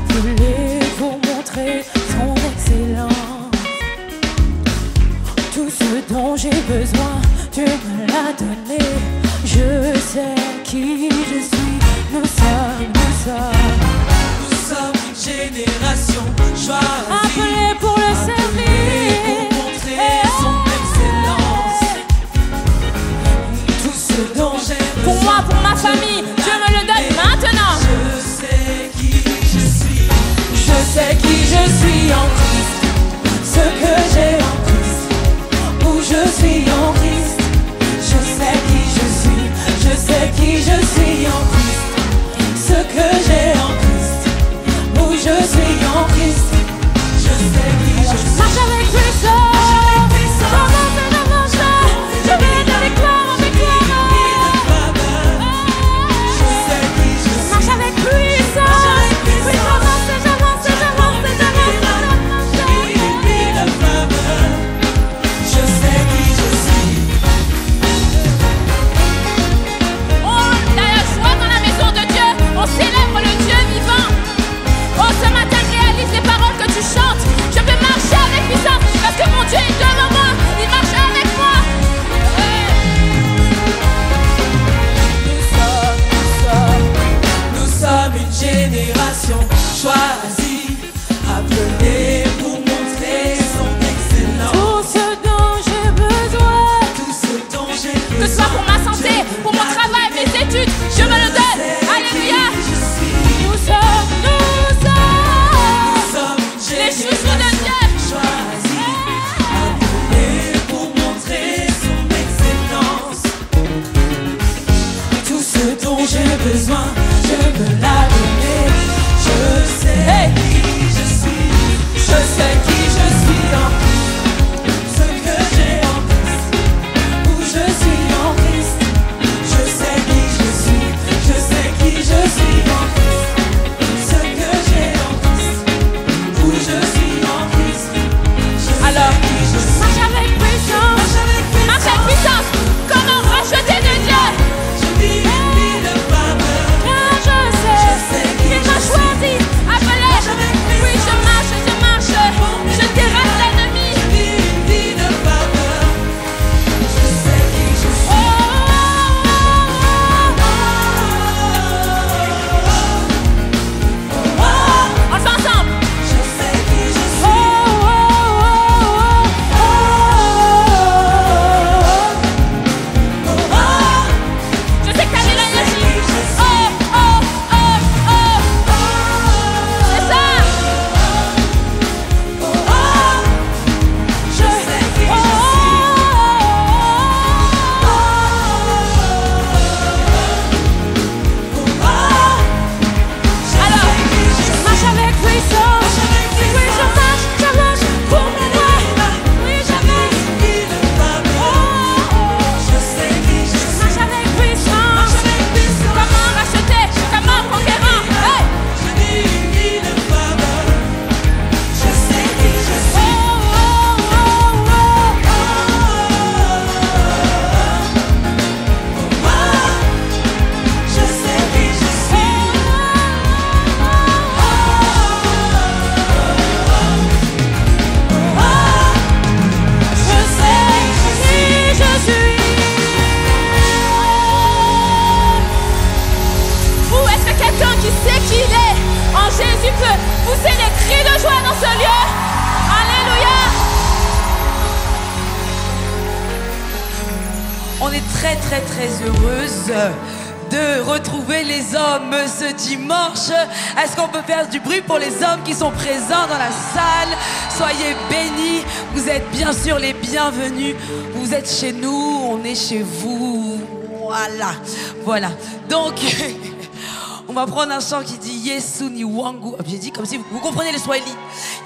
appelé pour montrer son excellence. Tout ce dont j'ai besoin, tu me l'as donné. Je sais qui je suis, nous sommes une génération choisie, appelés pour le servir, pour montrer son excellence. Tout ce dont j'ai besoin, pour moi, pour ma famille, Dieu me le donne maintenant. Je sais qui je suis. Je sais qui je suis en Christ, ce que j'ai en Christ, où je suis en Christ. Je sais qui je suis, je sais qui je suis en Christ, ce que j'ai en Christ, où je suis en Christ. Je sais qui je suis. Marche avec puissance, j'avance et j'avance, je vais de victoire en victoire. Je sais qui je suis. Marche avec puissance, oui j'avance et j'avance et j'avance et j'avance. Je sais qui je suis. Oh, il y a la joie dans la maison de Dieu. On célèbre le Dieu vivant. Oh, ce matin, réalise les paroles que tu chantes. Je peux marcher avec puissance parce que mon Dieu est devant moi. Il marche avec moi. Nous sommes une génération choisie, appelée pour montrer son excellence. Tout ce dont j'ai besoin, Tout ce dont j'ai que ce besoin, soit pour ma santé, pour mon travail, mes études, je me le donne. Alléluia. Nous sommes les chouchous de Dieu. choisis, appelés pour montrer son excellence. Tout ce dont j'ai besoin, je me l'ai donné. Je sais qui je suis, je sais qui je suis en Christ, ce que j'ai en Christ, où je suis en Christ. Je sais qui je suis, je sais qui je suis en Christ, ce que j'ai en Christ, où je suis en Christ. Je sais Alors, qui je suis. marche avec puissance. Marche avec puissance. Comment racheter de Dieu? Je vis une vie de faveur. Car je sais qu'il m'a choisi, appelé. Oui, je marche. Je terrasse l'ennemi. Je vis une vie de faveur. Je sais qui je Oh, suis. on le fait ensemble. Je sais qui je suis. Je sais que t'as de l'énergie. C'est ça. Je sais qui je Alors, marche avec puissance. Oui, je marche pour moi. Oui, j'avance. Je sais qui je suis. Marche avec puissance. Comment racheter? Comment conquérant? Hey! Je vis une vie de faveur. Je sais qui je suis. Je sais qui je suis. Je sais qui je suis. Ou est-ce que quelqu'un qui sait qui il est en Jésus peut pousser des cris de joie dans ce lieu? Alléluia. On est très très très heureuse de retrouver les hommes ce dimanche. Est-ce qu'on peut faire du bruit pour les hommes qui sont présents dans la salle? Soyez bénis, vous êtes bien sûr les bienvenus. Vous êtes chez nous, on est chez vous. Voilà. Donc, on va prendre un chant qui dit Yesu ni wangu. J'ai dit comme si vous comprenez le Swahili.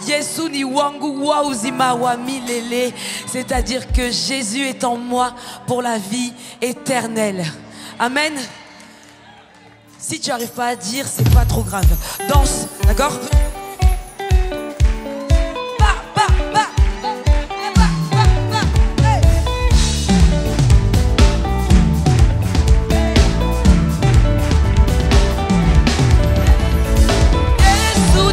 Yesu ni wangu wa uzima wa milele. C'est-à-dire que Jésus est en moi pour la vie éternelle. Amen. Si tu n'arrives pas à dire, c'est pas trop grave. Danse, d'accord? Yesu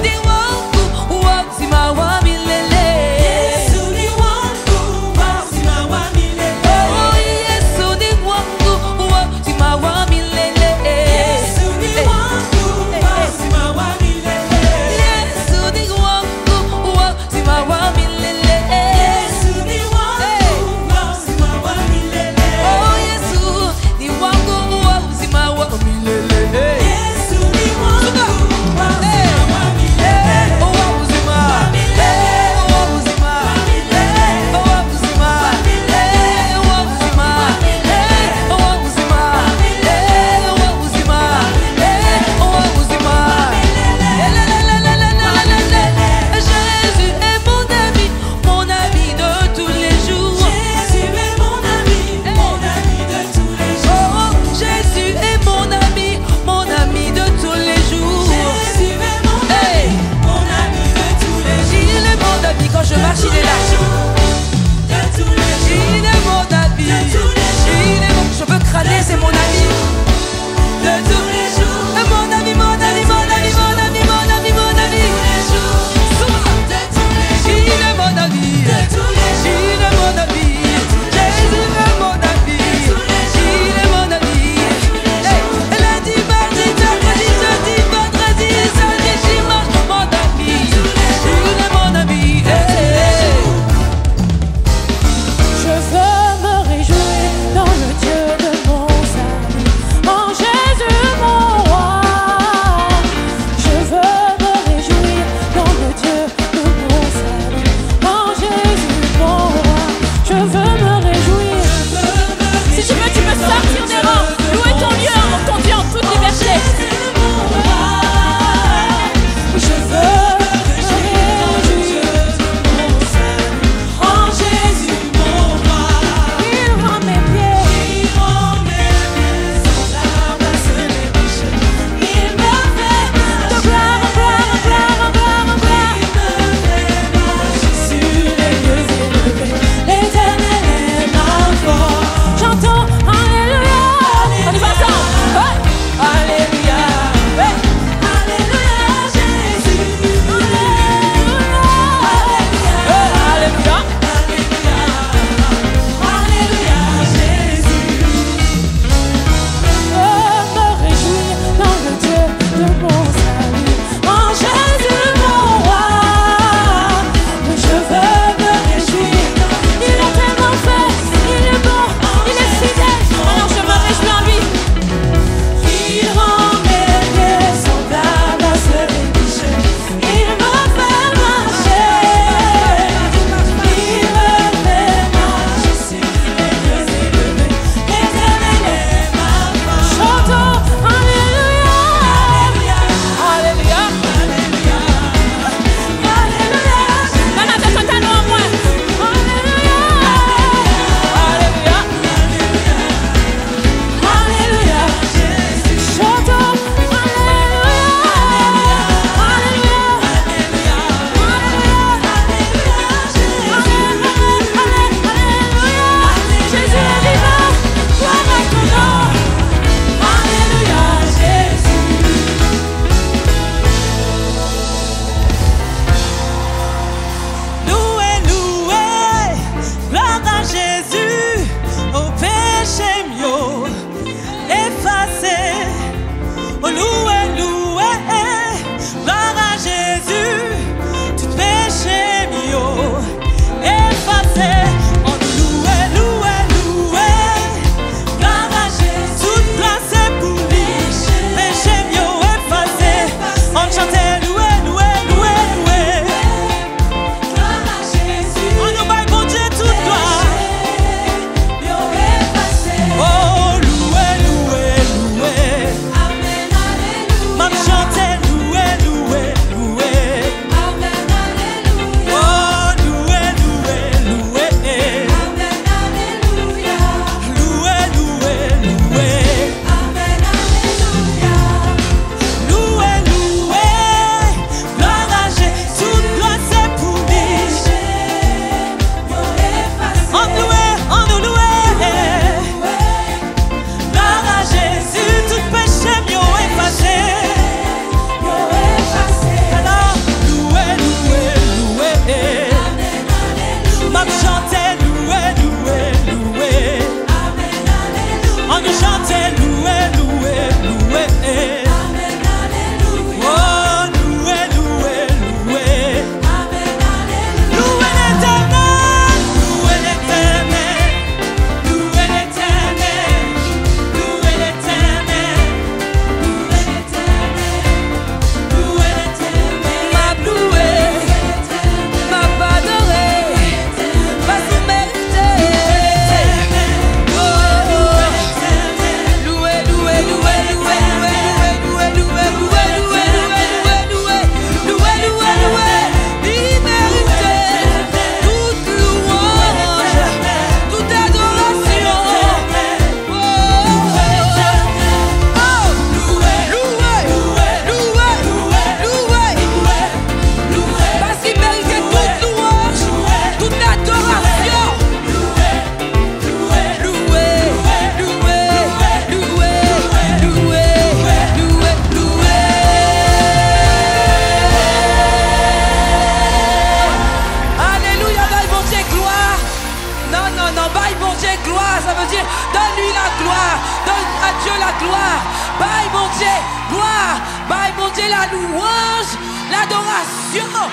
adoration.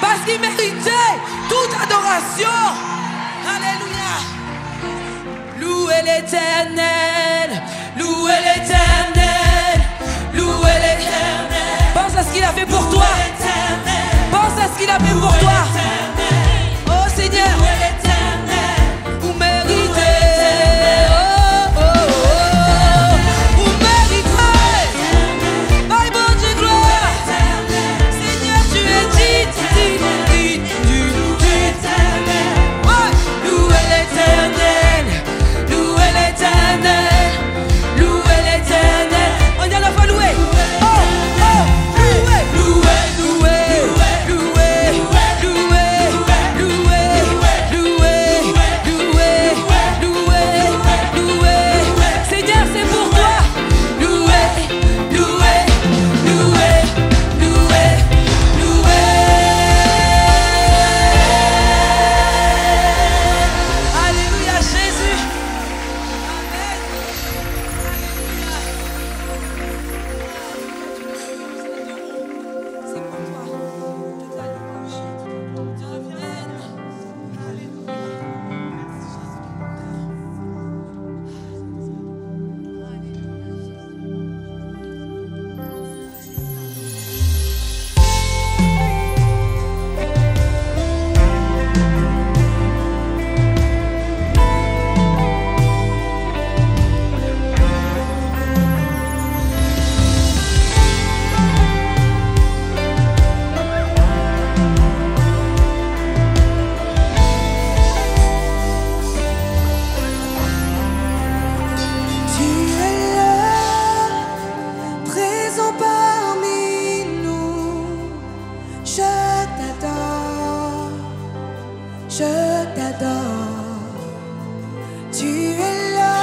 Parce qu'il méritait toute adoration. Alléluia. Louez l'Éternel. Louez l'Éternel. Louez l'Éternel. Pense à ce qu'il a fait pour toi. Pense à ce qu'il a fait pour toi. Oh Seigneur. Vous méritez. Oh, oh, oh. Vous méritez. My bon Dieu, gloire. Seigneur, tu es dit. Oh, louez l'Éternel. Louez l'Éternel. Louez l'Éternel. On dit à la fois louer. Oh, oh, louer. Louer, louer, louer, louer, louer, louer, louer, louer, louer. Seigneur, c'est pour toi. Louer, louer, louer, louer, louer. Alléluia, Jésus. C'est pour toi. Toute la louange. Te revienne. Tu es là, présent parmi nous. Je t'adore, je t'adore. Tu es là,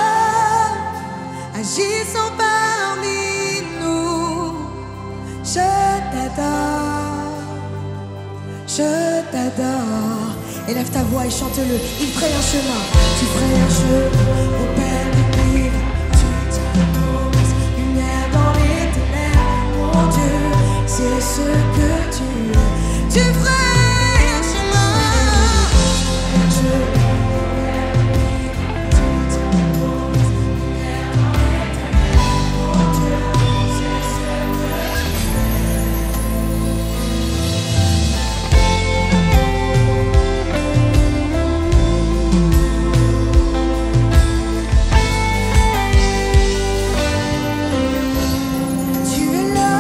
agissant parmi nous. Je t'adore, je t'adore. Élève ta voix et chante-le. Il ferait un chemin, tu ferais un chemin au Père des mille. Tu t'imposes, lumière dans les ténèbres. Mon Dieu, c'est ce que tu es. Tu ferais un chemin, tu ferais un chemin. Tu t'imposes, lumière dans les ténèbres. Mon Dieu, c'est ce que tu Tu es là,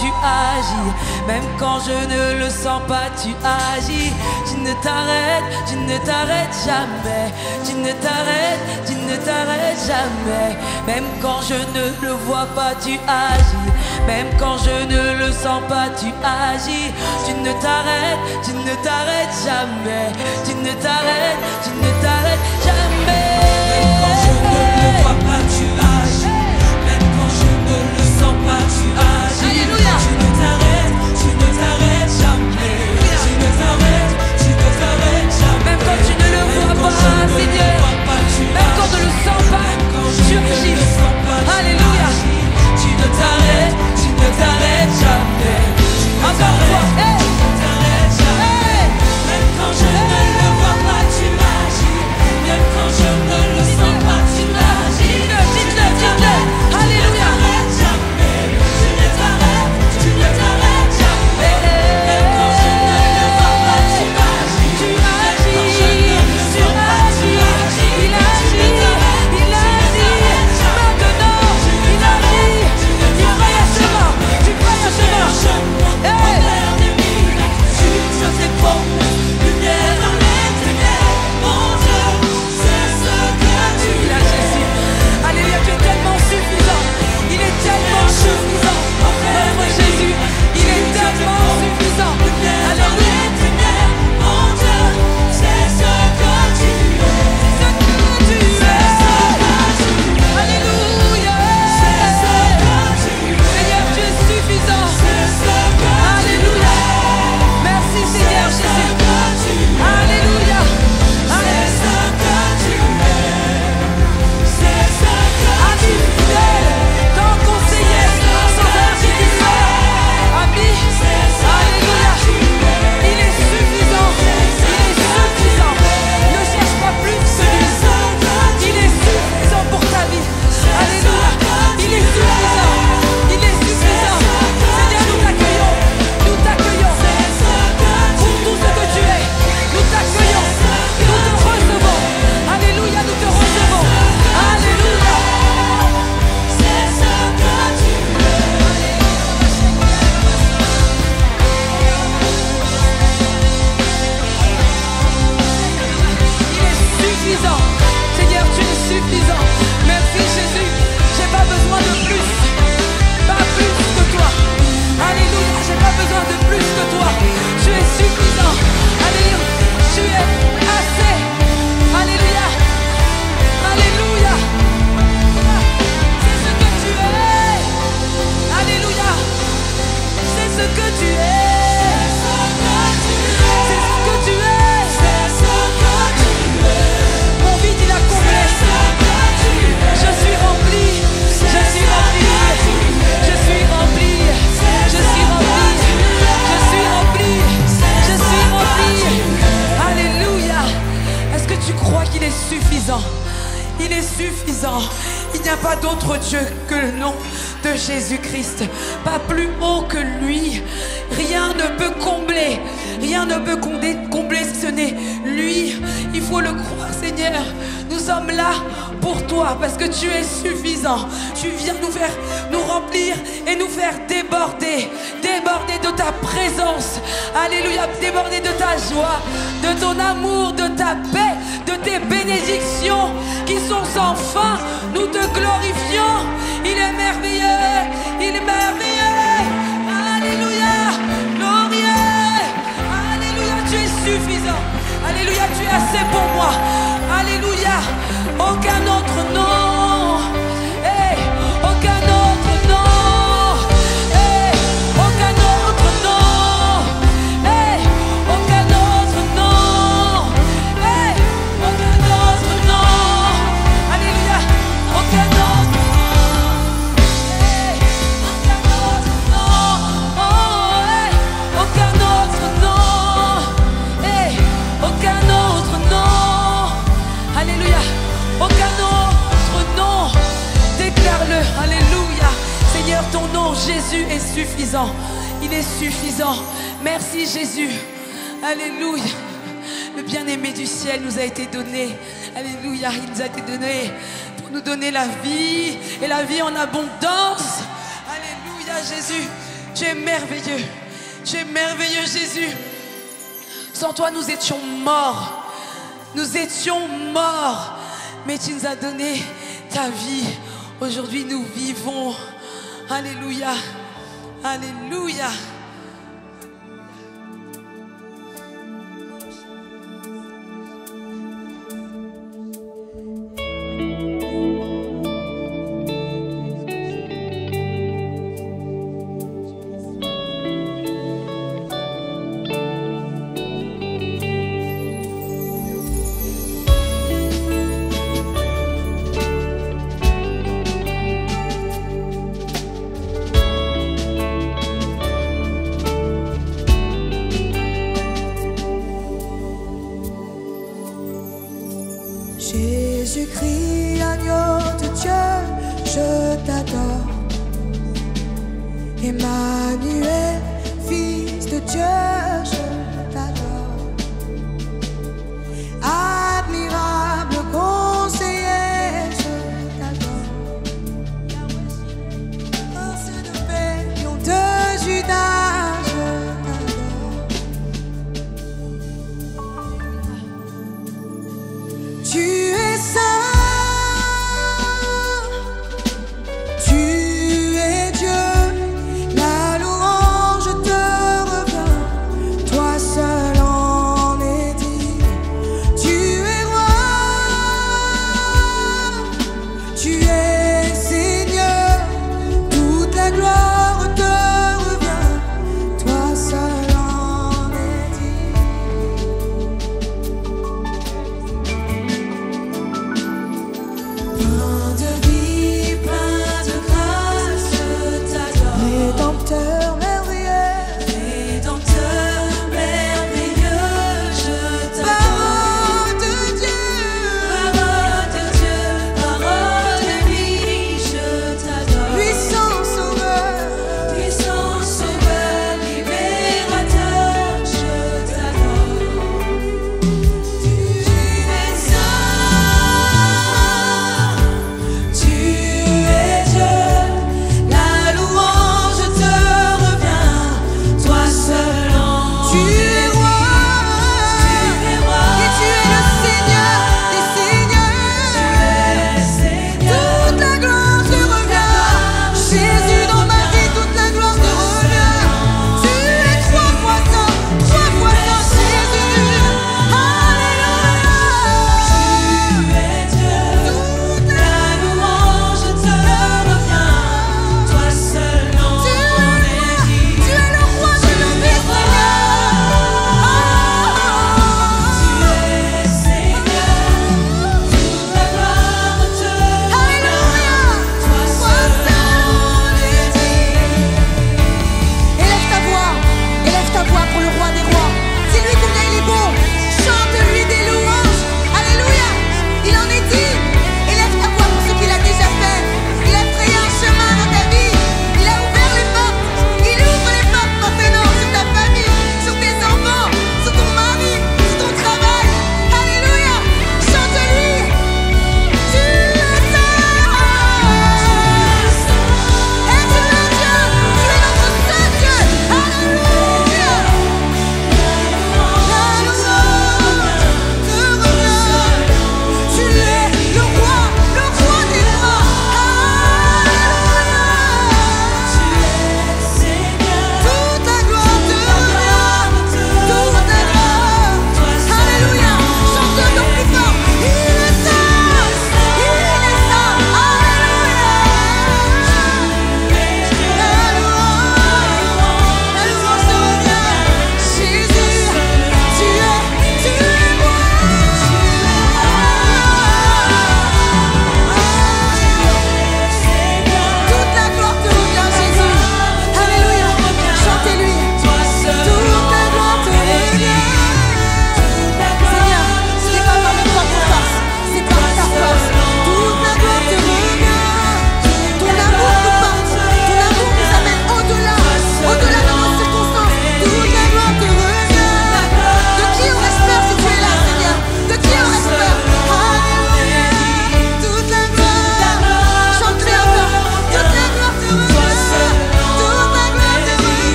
tu agis. Même quand je ne le sens pas, tu agis. Tu ne t'arrêtes jamais. Tu ne t'arrêtes jamais. Même quand je ne le vois pas, tu agis. Même quand je ne le sens pas, tu agis. Tu ne t'arrêtes jamais. Tu ne t'arrêtes jamais. Même quand je ne le vois pas, tu agis. Même quand je ne le sens pas, tu agis. Alléluia. Tu ne t'arrêtes jamais. Tu ne t'arrêtes jamais. Même quand tu ne le vois pas, Seigneur. Même quand on ne le sent pas, tu agis. Alléluia. Tu ne t'arrêtes jamais. Encore une fois. Hey. Même quand je ne le vois pas, tu agis. Même quand je ne le sens pas, tu agis. Dites-le. Alléluia. Tu ne t'arrêtes jamais. Même quand je ne le vois pas, tu agis. Tu agis. Il agit. Maintenant, il agit. Tu croyais chemin. Hey. Je sais pas, lumière dans les ténèbres. Mon Dieu, c'est ce que tu Il a Jésus. Alléluia, tu es tellement suffisant. Il est tellement suffisant. Notre Jésus, il est tellement suffisant. Alléluia. Mon Dieu, c'est ce que tu es. C'est ce que tu es. Alléluia. Seigneur, tu es suffisant. Alléluia. Merci Seigneur Jésus. Alléluia. Ami fidèle, tant conseiller, sans argument. Ami, alléluia. Il est suffisant. Ne cherche pas plus que lui. Il est suffisant pour ta vie. Alléluia. Il est suffisant. Seigneur, nous t'accueillons. Pour tout ce que tu es. Nous t'accueillons. Nous te recevons. Alléluia, nous te recevons. Alléluia. Il est suffisant. Seigneur, tu es suffisant. Merci Jésus. J'ai pas besoin de plus. Pas plus que toi. Alléluia. J'ai pas besoin de plus que toi. Tu es suffisant. Alléluia. Tu es assez. Alléluia. Alléluia. C'est ce que tu es. Alléluia. C'est ce que tu es. C'est ce que tu es. Mon vide il a comblé. Je suis rempli. Alléluia. Est-ce que tu crois qu'il est suffisant? Il est suffisant. Il n'y a pas d'autre Dieu que le nom de Jésus-Christ. Pas plus haut que lui. Rien ne peut combler. Rien ne peut combler si ce n'est lui. Il faut le croire, Seigneur. Nous sommes là pour toi parce que tu es suffisant. Tu viens nous remplir et nous faire déborder. Déborder de ta présence. Alléluia. Déborder de ta joie, de ton amour, de ta paix, de tes bénédictions qui sont sans fin. Nous te glorifions. Il est merveilleux. Il est merveilleux. Alléluia. Glorieux. Alléluia. Tu es suffisant. Alléluia. Tu es assez pour moi. Alléluia. Aucun autre nom. Hey. Aucun autre nom. Hey. Aucun autre nom. Hey. Aucun autre nom. Hey. Aucun autre nom. Alléluia. Aucun autre nom. Hey. Aucun autre nom. Oh, hey. Aucun autre nom. Hey. Aucun autre nom. Alléluia. Aucun autre nom. Déclare-le. Alléluia. Seigneur, ton nom, Jésus, est suffisant. Il est suffisant. Merci, Jésus. Alléluia. Le bien-aimé du ciel nous a été donné. Alléluia. Il nous a été donné pour nous donner la vie et la vie en abondance. Alléluia, Jésus. Tu es merveilleux. Tu es merveilleux, Jésus. Sans toi, nous étions morts. Nous étions morts. Mais tu nous as donné ta vie. Aujourd'hui, nous vivons. Alléluia. Alléluia. Jésus-Christ, agneau de Dieu, je t'adore. Emmanuel, fils de Dieu, je t'adore. Admirable conseiller, je t'adore. Prince de paix, lion de Judas, je t'adore. Tu es saint, tu es Dieu, la louange te revient, toi seul en es digne. Tu es roi, tu es Seigneur, toute la gloire te revient, toi seul en es digne. Plein de vie, plein de grâce, je t'adore. Rédempteur merveilleux, Rédempteur merveilleux, je t'adore. Parole de Dieu, parole de vie,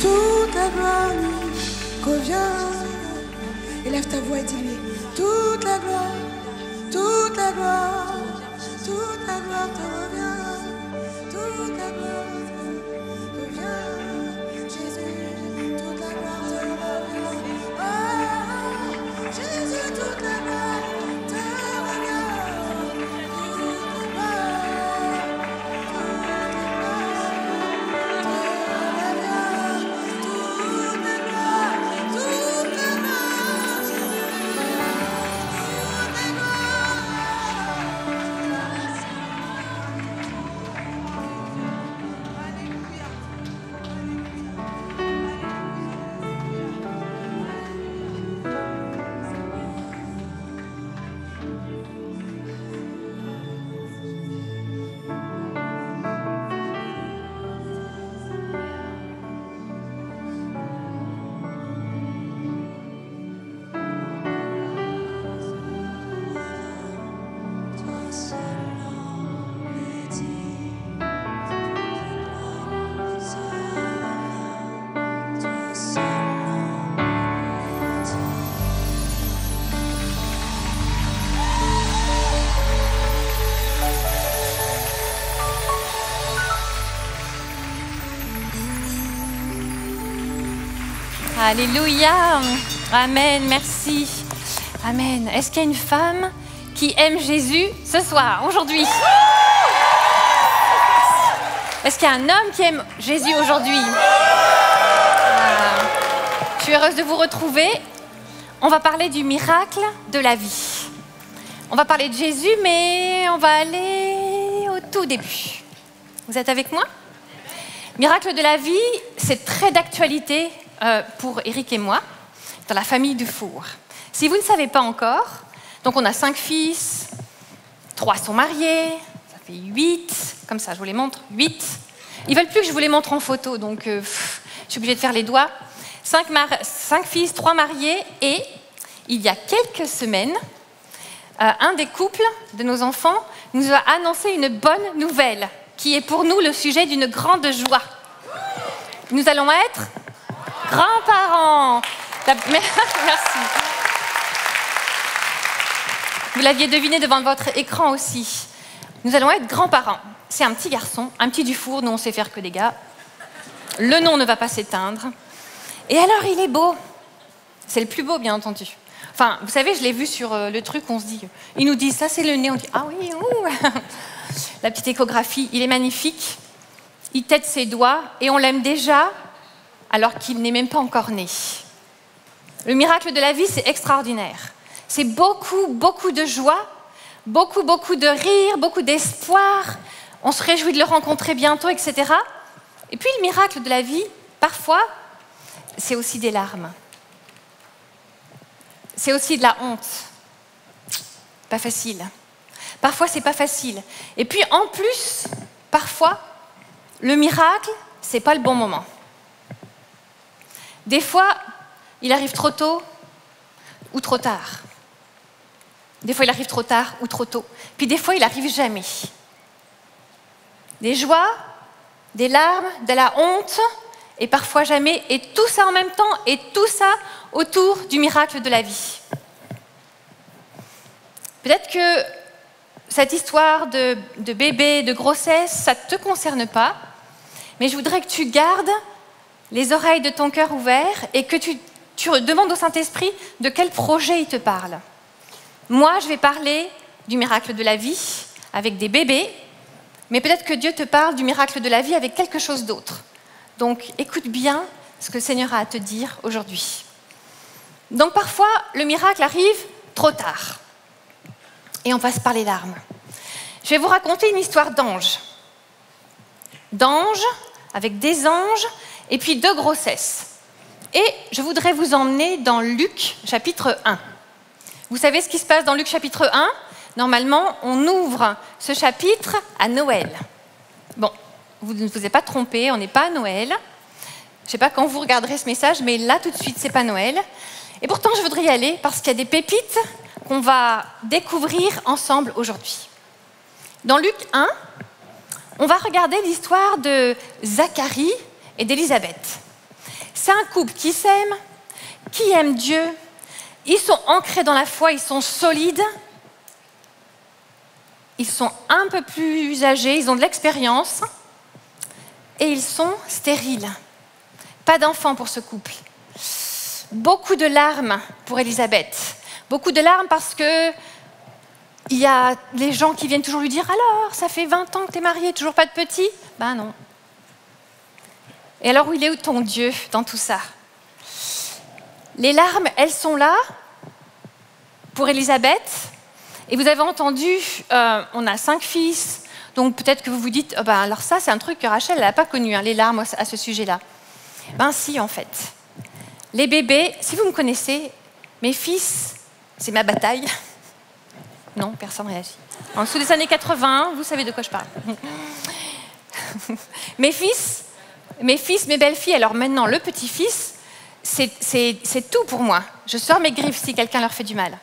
toute la gloire nous revient. Élève ta voix et dis-lui, toute la gloire, toute la gloire, toute la gloire te revient, toute la gloire te revient. Jésus, toute la gloire te revient. Oh, Jésus, toute la gloire te revient. Toute la Alléluia. Amen, merci. Amen. Est-ce qu'il y a une femme qui aime Jésus ce soir, aujourd'hui? Est-ce qu'il y a un homme qui aime Jésus aujourd'hui? Je suis heureuse de vous retrouver. On va parler du miracle de la vie. On va parler de Jésus, mais on va aller au tout début. Vous êtes avec moi? Miracle de la vie, c'est très d'actualité pour Eric et moi, dans la famille Dufour. Si vous ne savez pas encore, donc on a 5 fils, 3 sont mariés, ça fait 8, comme ça je vous les montre, 8. Ils veulent plus que je vous les montre en photo, donc je suis obligée de faire les doigts. 5 fils, 3 mariés, et il y a quelques semaines, un des couples de nos enfants nous a annoncé une bonne nouvelle, qui est pour nous le sujet d'une grande joie. Nous allons être grands-parents. Merci. Vous l'aviez deviné devant votre écran aussi. Nous allons être grands-parents. C'est un petit garçon, un petit Dufour, nous on sait faire que des gars. Le nom ne va pas s'éteindre. Et alors il est beau. C'est le plus beau, bien entendu. Enfin, vous savez, je l'ai vu sur le truc, on se dit, ils nous disent, ça c'est le nez, on dit, ah oui, ouh. La petite échographie, il est magnifique. Il tête ses doigts et on l'aime déjà alors qu'il n'est même pas encore né. Le miracle de la vie, c'est extraordinaire. C'est beaucoup, beaucoup de joie, beaucoup, beaucoup de rire, beaucoup d'espoir. On se réjouit de le rencontrer bientôt, etc. Et puis le miracle de la vie, parfois, c'est aussi des larmes. C'est aussi de la honte. Pas facile. Parfois, c'est pas facile. Et puis, en plus, parfois, le miracle, c'est pas le bon moment. Des fois, il arrive trop tôt ou trop tard. Des fois, il arrive trop tard ou trop tôt. Puis des fois, il arrive jamais. Des joies, des larmes, de la honte, et parfois jamais, et tout ça en même temps, et tout ça autour du miracle de la vie. Peut-être que cette histoire de bébé, de grossesse, ça ne te concerne pas, mais je voudrais que tu gardes les oreilles de ton cœur ouvertes et que tu demandes au Saint-Esprit de quel projet il te parle. Moi, je vais parler du miracle de la vie avec des bébés, mais peut-être que Dieu te parle du miracle de la vie avec quelque chose d'autre. Donc, écoute bien ce que le Seigneur a à te dire aujourd'hui. Donc, parfois, le miracle arrive trop tard. Et on passe par les larmes. Je vais vous raconter une histoire d'ange. D'ange, avec des anges, et puis 2 grossesses. Et je voudrais vous emmener dans Luc, chapitre 1. Vous savez ce qui se passe dans Luc, chapitre 1? Normalement, on ouvre ce chapitre à Noël. Bon, vous ne vous êtes pas trompés, on n'est pas à Noël. Je ne sais pas quand vous regarderez ce message, mais là, tout de suite, c'est pas Noël. Et pourtant, je voudrais y aller parce qu'il y a des pépites qu'on va découvrir ensemble aujourd'hui. Dans Luc 1, on va regarder l'histoire de Zacharie et d'Élisabeth. C'est un couple qui s'aime, qui aime Dieu. Ils sont ancrés dans la foi, ils sont solides. Ils sont un peu plus âgés, ils ont de l'expérience. Et ils sont stériles. Pas d'enfants pour ce couple. Beaucoup de larmes pour Élisabeth. Beaucoup de larmes parce que il y a les gens qui viennent toujours lui dire « Alors, ça fait 20 ans que tu es mariée, toujours pas de petit ?» Ben non. Et alors, il est où ton Dieu dans tout ça? Les larmes, elles sont là pour Élisabeth. Et vous avez entendu, on a 5 fils. Donc peut-être que vous vous dites, oh ben, alors ça, c'est un truc que Rachel n'a pas connu, hein, les larmes à ce sujet-là. Ben si, en fait. Les bébés, si vous me connaissez, mes fils, c'est ma bataille. Non, personne ne réagit. En dessous des années 80, vous savez de quoi je parle. Mes fils, mes belles-filles, alors maintenant, le petit-fils, c'est tout pour moi. Je sors mes griffes si quelqu'un leur fait du mal.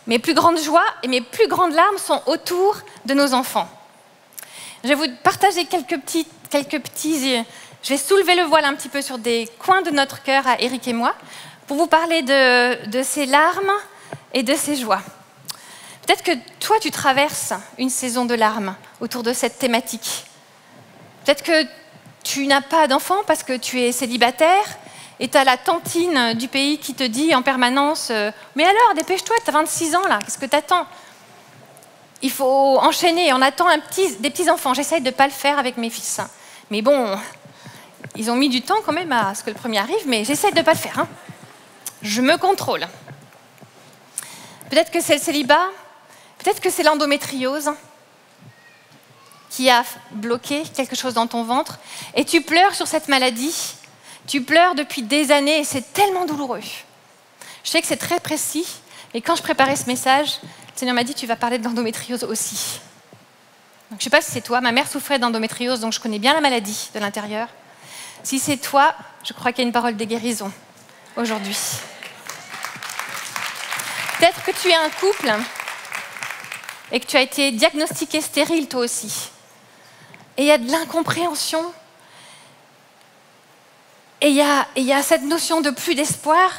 Mes plus grandes joies et mes plus grandes larmes sont autour de nos enfants. Je vais vous partager quelques petits... Je vais soulever le voile un petit peu sur des coins de notre cœur à Eric et moi pour vous parler de ces larmes et de ces joies. Peut-être que toi, tu traverses une saison de larmes autour de cette thématique. Peut-être que tu n'as pas d'enfant parce que tu es célibataire et tu as la tantine du pays qui te dit en permanence « Mais alors, dépêche-toi, tu as 26 ans là, qu'est-ce que tu attends ?» Il faut enchaîner, on attend des petits-enfants. J'essaye de ne pas le faire avec mes fils. Mais bon, ils ont mis du temps quand même à ce que le premier arrive, mais j'essaye de ne pas le faire. Hein. Je me contrôle. Peut-être que c'est le célibat, peut-être que c'est l'endométriose qui a bloqué quelque chose dans ton ventre et tu pleures sur cette maladie. Tu pleures depuis des années et c'est tellement douloureux. Je sais que c'est très précis, mais quand je préparais ce message, le Seigneur m'a dit, tu vas parler de l'endométriose aussi. Donc, je ne sais pas si c'est toi, ma mère souffrait d'endométriose, donc je connais bien la maladie de l'intérieur. Si c'est toi, je crois qu'il y a une parole de guérison aujourd'hui. Peut-être que tu es un couple et que tu as été diagnostiqué stérile toi aussi. Et il y a de l'incompréhension. Et il y a cette notion de plus d'espoir.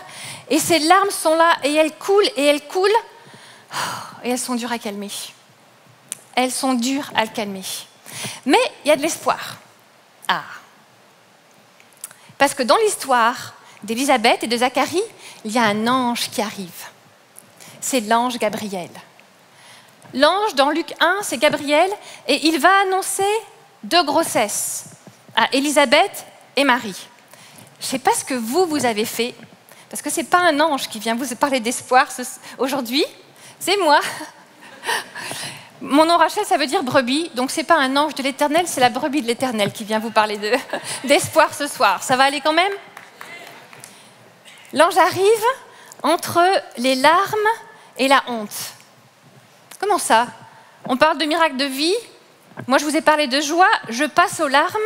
Et ces larmes sont là et elles coulent et elles coulent. Et elles sont dures à calmer. Elles sont dures à le calmer. Mais il y a de l'espoir. Ah. Parce que dans l'histoire d'Élisabeth et de Zacharie, il y a un ange qui arrive. C'est l'ange Gabriel. L'ange, dans Luc 1, c'est Gabriel, et il va annoncer 2 grossesses à Élisabeth et Marie. Je ne sais pas ce que vous avez fait, parce que ce n'est pas un ange qui vient vous parler d'espoir aujourd'hui, c'est moi. Mon nom Rachel, ça veut dire brebis, donc ce n'est pas un ange de l'Éternel, c'est la brebis de l'Éternel qui vient vous parler d'espoir ce soir. Ça va aller quand même? L'ange arrive entre les larmes et la honte. Comment ça? On parle de miracle de vie, moi je vous ai parlé de joie, je passe aux larmes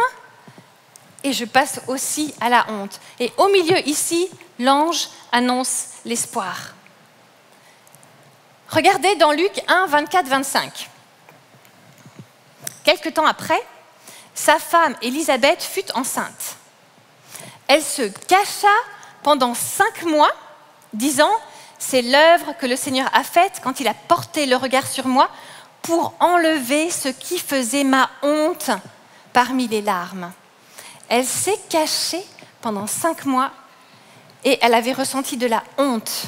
et je passe aussi à la honte. Et au milieu ici, l'ange annonce l'espoir. Regardez dans Luc 1, 24-25. Quelque temps après, sa femme Élisabeth fut enceinte. Elle se cacha pendant 5 mois, disant « C'est l'œuvre que le Seigneur a faite quand il a porté le regard sur moi pour enlever ce qui faisait ma honte parmi les larmes. » Elle s'est cachée pendant 5 mois et elle avait ressenti de la honte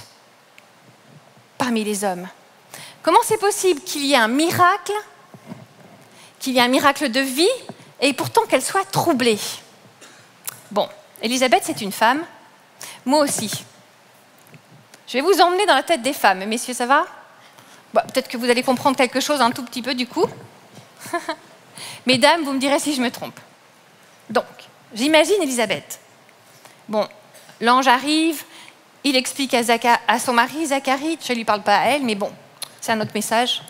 parmi les hommes. Comment c'est possible qu'il y ait un miracle de vie et pourtant qu'elle soit troublée? Bon, Élisabeth, c'est une femme, moi aussi. Je vais vous emmener dans la tête des femmes, messieurs, ça va? Bon, peut-être que vous allez comprendre quelque chose un tout petit peu du coup. Mesdames, vous me direz si je me trompe. Donc, j'imagine Élisabeth. Bon, l'ange arrive, il explique à son mari Zacharie, je ne lui parle pas à elle, mais bon, c'est un autre message.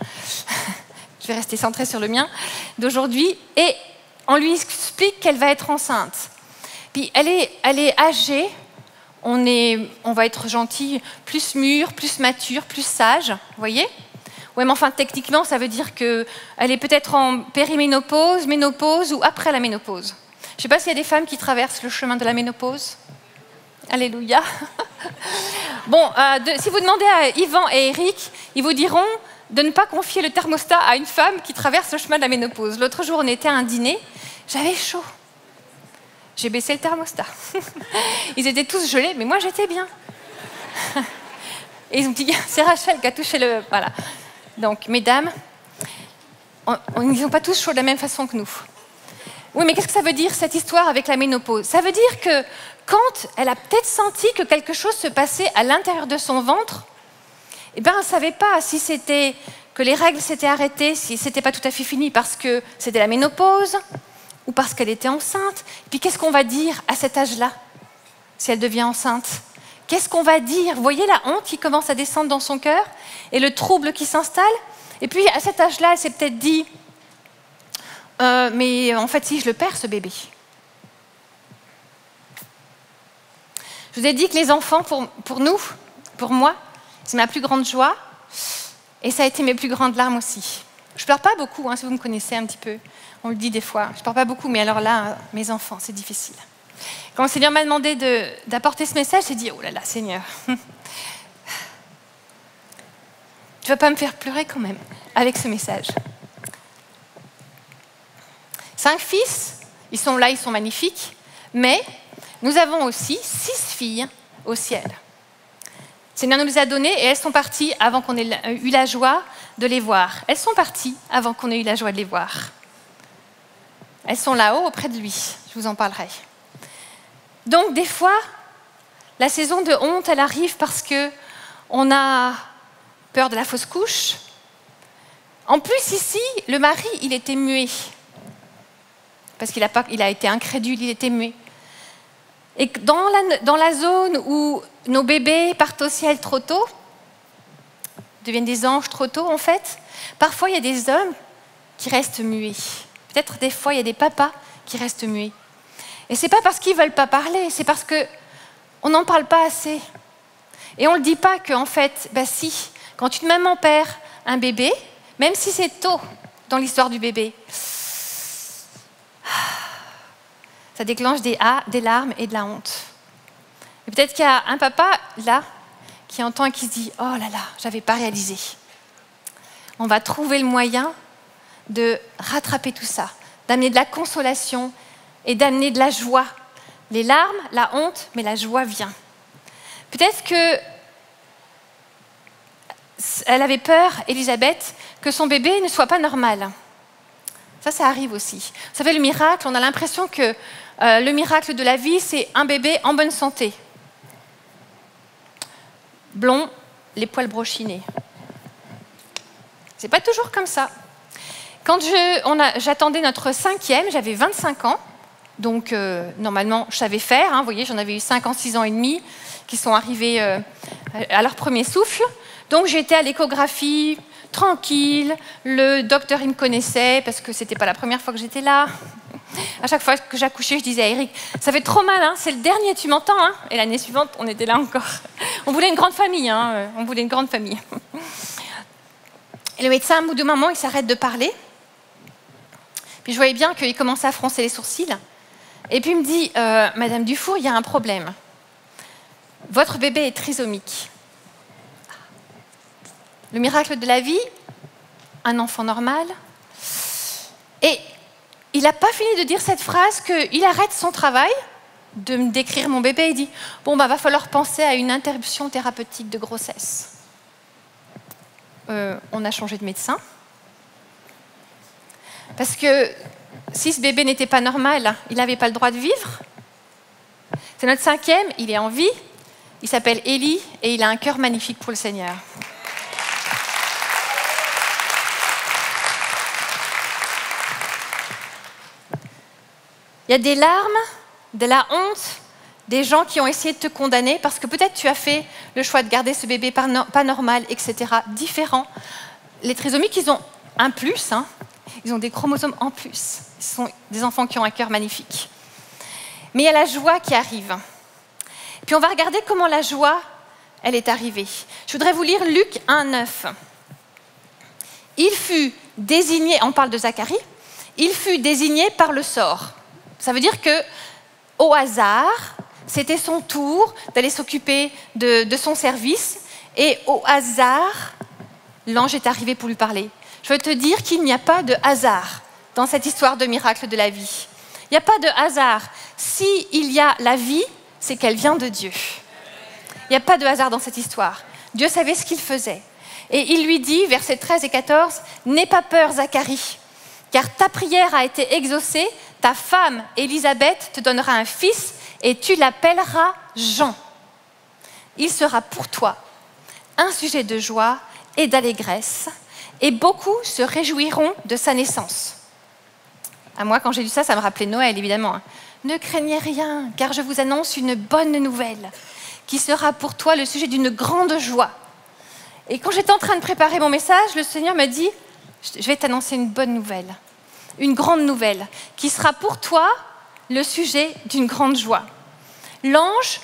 Je vais rester centrée sur le mien d'aujourd'hui. Et on lui explique qu'elle va être enceinte. Puis elle est âgée, on va être gentil, plus mûr, plus mature, plus sage, vous voyez? Ouais, mais enfin, techniquement, ça veut dire qu'elle est peut-être en périménopause, ménopause ou après la ménopause. Je ne sais pas s'il y a des femmes qui traversent le chemin de la ménopause. Alléluia. Bon, si vous demandez à Yvan et Eric, ils vous diront de ne pas confier le thermostat à une femme qui traverse le chemin de la ménopause. L'autre jour, on était à un dîner, j'avais chaud. J'ai baissé le thermostat. Ils étaient tous gelés, mais moi j'étais bien. Et ils ont dit, c'est Rachel qui a touché le... Voilà. Donc, mesdames, ils n'ont pas tous chaud de la même façon que nous. Oui, mais qu'est-ce que ça veut dire, cette histoire avec la ménopause? Ça veut dire que quand elle a peut-être senti que quelque chose se passait à l'intérieur de son ventre, eh ben, elle ne savait pas si c'était que les règles s'étaient arrêtées, si ce n'était pas tout à fait fini parce que c'était la ménopause ou parce qu'elle était enceinte. Et puis, qu'est-ce qu'on va dire à cet âge-là, si elle devient enceinte? Qu'est-ce qu'on va dire? Vous voyez la honte qui commence à descendre dans son cœur et le trouble qui s'installe? Et puis, à cet âge-là, elle s'est peut-être dit mais en fait, si je le perds, ce bébé. Je vous ai dit que les enfants, pour nous, pour moi, c'est ma plus grande joie et ça a été mes plus grandes larmes aussi. Je ne pleure pas beaucoup, hein, si vous me connaissez un petit peu. On le dit des fois. Je ne pleure pas beaucoup, mais alors là, mes enfants, c'est difficile. Quand le Seigneur m'a demandé d'apporter ce message, j'ai dit, oh là là, Seigneur, tu ne vas pas me faire pleurer quand même avec ce message. 5 fils, ils sont là, ils sont magnifiques, mais nous avons aussi 6 filles au ciel. Le Seigneur nous les a données et elles sont parties avant qu'on ait eu la joie de les voir. Elles sont parties avant qu'on ait eu la joie de les voir. Elles sont là-haut auprès de lui, je vous en parlerai. Donc des fois, la saison de honte, elle arrive parce qu'on a peur de la fausse couche. En plus ici, le mari, il était muet. Parce qu'il a été incrédule, il était muet. Et dans la zone où nos bébés partent au ciel trop tôt, deviennent des anges trop tôt en fait, parfois il y a des hommes qui restent muets. Peut-être des fois il y a des papas qui restent muets. Et ce n'est pas parce qu'ils ne veulent pas parler, c'est parce qu'on n'en parle pas assez. Et on ne le dit pas qu'en fait, bah si, quand une maman perd un bébé, même si c'est tôt dans l'histoire du bébé, ça déclenche des larmes et de la honte. Et peut-être qu'il y a un papa, là, qui entend et qui se dit « Oh là là, je n'avais pas réalisé ». On va trouver le moyen de rattraper tout ça, d'amener de la consolation et d'amener de la joie. Les larmes, la honte, mais la joie vient. Peut-être qu'elle avait peur, Élisabeth, que son bébé ne soit pas normal. Ça arrive aussi. Vous savez, le miracle, on a l'impression que le miracle de la vie, c'est un bébé en bonne santé. Blond, les poils brochinés. C'est pas toujours comme ça. Quand j'attendais notre 5e, j'avais 25 ans. Donc, normalement, je savais faire. Vous voyez, j'en avais eu 5 ans, 6 ans et demi qui sont arrivés à leur premier souffle. Donc, j'étais à l'échographie, tranquille. Le docteur, il me connaissait parce que c'était pas la première fois que j'étais là. À chaque fois que j'accouchais, je disais à Eric, ça fait trop mal, hein, c'est le dernier, tu m'entends, hein? Et l'année suivante, on était là encore. On voulait une grande famille, hein, on voulait une grande famille. Et le médecin, à bout de moment, il s'arrête de parler. Puis je voyais bien qu'il commençait à froncer les sourcils. Et puis il me dit, Madame Dufour, il y a un problème. Votre bébé est trisomique. Le miracle de la vie, un enfant normal. Et il n'a pas fini de dire cette phrase qu'il arrête son travail de me décrire mon bébé et dit « Bon, va falloir penser à une interruption thérapeutique de grossesse. » On a changé de médecin. Parce que si ce bébé n'était pas normal, il n'avait pas le droit de vivre. C'est notre 5e, il est en vie. Il s'appelle Élie et il a un cœur magnifique pour le Seigneur. Il y a des larmes, de la honte, des gens qui ont essayé de te condamner parce que peut-être tu as fait le choix de garder ce bébé pas normal, etc., différent. Les trisomiques, ils ont un plus, hein. Ils ont des chromosomes en plus. Ce sont des enfants qui ont un cœur magnifique. Mais il y a la joie qui arrive. Puis on va regarder comment la joie, elle est arrivée. Je voudrais vous lire Luc 1,9. Il fut désigné, on parle de Zacharie, il fut désigné par le sort. Ça veut dire que, au hasard, c'était son tour d'aller s'occuper de son service. Et au hasard, l'ange est arrivé pour lui parler. Je veux te dire qu'il n'y a pas de hasard dans cette histoire de miracle de la vie. Il n'y a pas de hasard. S'il y a la vie, c'est qu'elle vient de Dieu. Il n'y a pas de hasard dans cette histoire. Dieu savait ce qu'il faisait. Et il lui dit, versets 13 et 14, « N'aie pas peur, Zacharie, car ta prière a été exaucée, ta femme, Élisabeth, te donnera un fils et tu l'appelleras Jean. Il sera pour toi un sujet de joie et d'allégresse, et beaucoup se réjouiront de sa naissance. » À moi, quand j'ai lu ça, ça me rappelait Noël, évidemment. Ne craignez rien, car je vous annonce une bonne nouvelle, qui sera pour toi le sujet d'une grande joie. Et quand j'étais en train de préparer mon message, le Seigneur m'a dit, je vais t'annoncer une bonne nouvelle, une grande nouvelle, qui sera pour toi le sujet d'une grande joie. L'ange,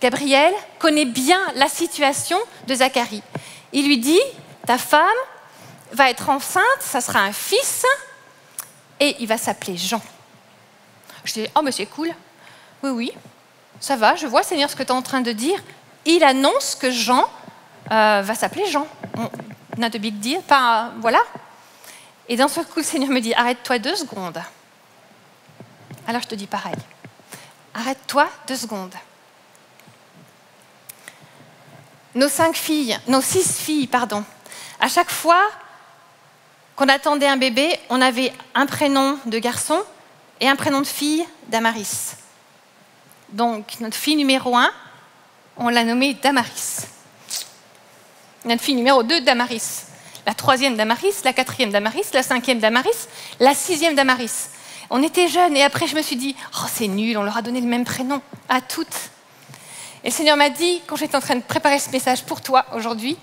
Gabriel, connaît bien la situation de Zacharie. Il lui dit, ta femme va être enceinte, ça sera un fils, et il va s'appeler Jean. Je dis, oh mais c'est cool. Oui, oui, ça va, je vois Seigneur ce que tu es en train de dire. Il annonce que Jean va s'appeler Jean. Not a big deal, voilà. Et d'un seul coup, le Seigneur me dit, arrête-toi 2 secondes. Alors je te dis pareil. Arrête-toi 2 secondes. Nos 6 filles, à chaque fois qu'on attendait un bébé, on avait un prénom de garçon et un prénom de fille, Damaris. Donc, notre fille numéro 1, on l'a nommée Damaris. Notre fille numéro 2, Damaris. La 3e Damaris, la 4e Damaris, la 5e Damaris, la 6e Damaris. On était jeunes et après je me suis dit, oh c'est nul, on leur a donné le même prénom à toutes. Et le Seigneur m'a dit, quand j'étais en train de préparer ce message pour toi aujourd'hui,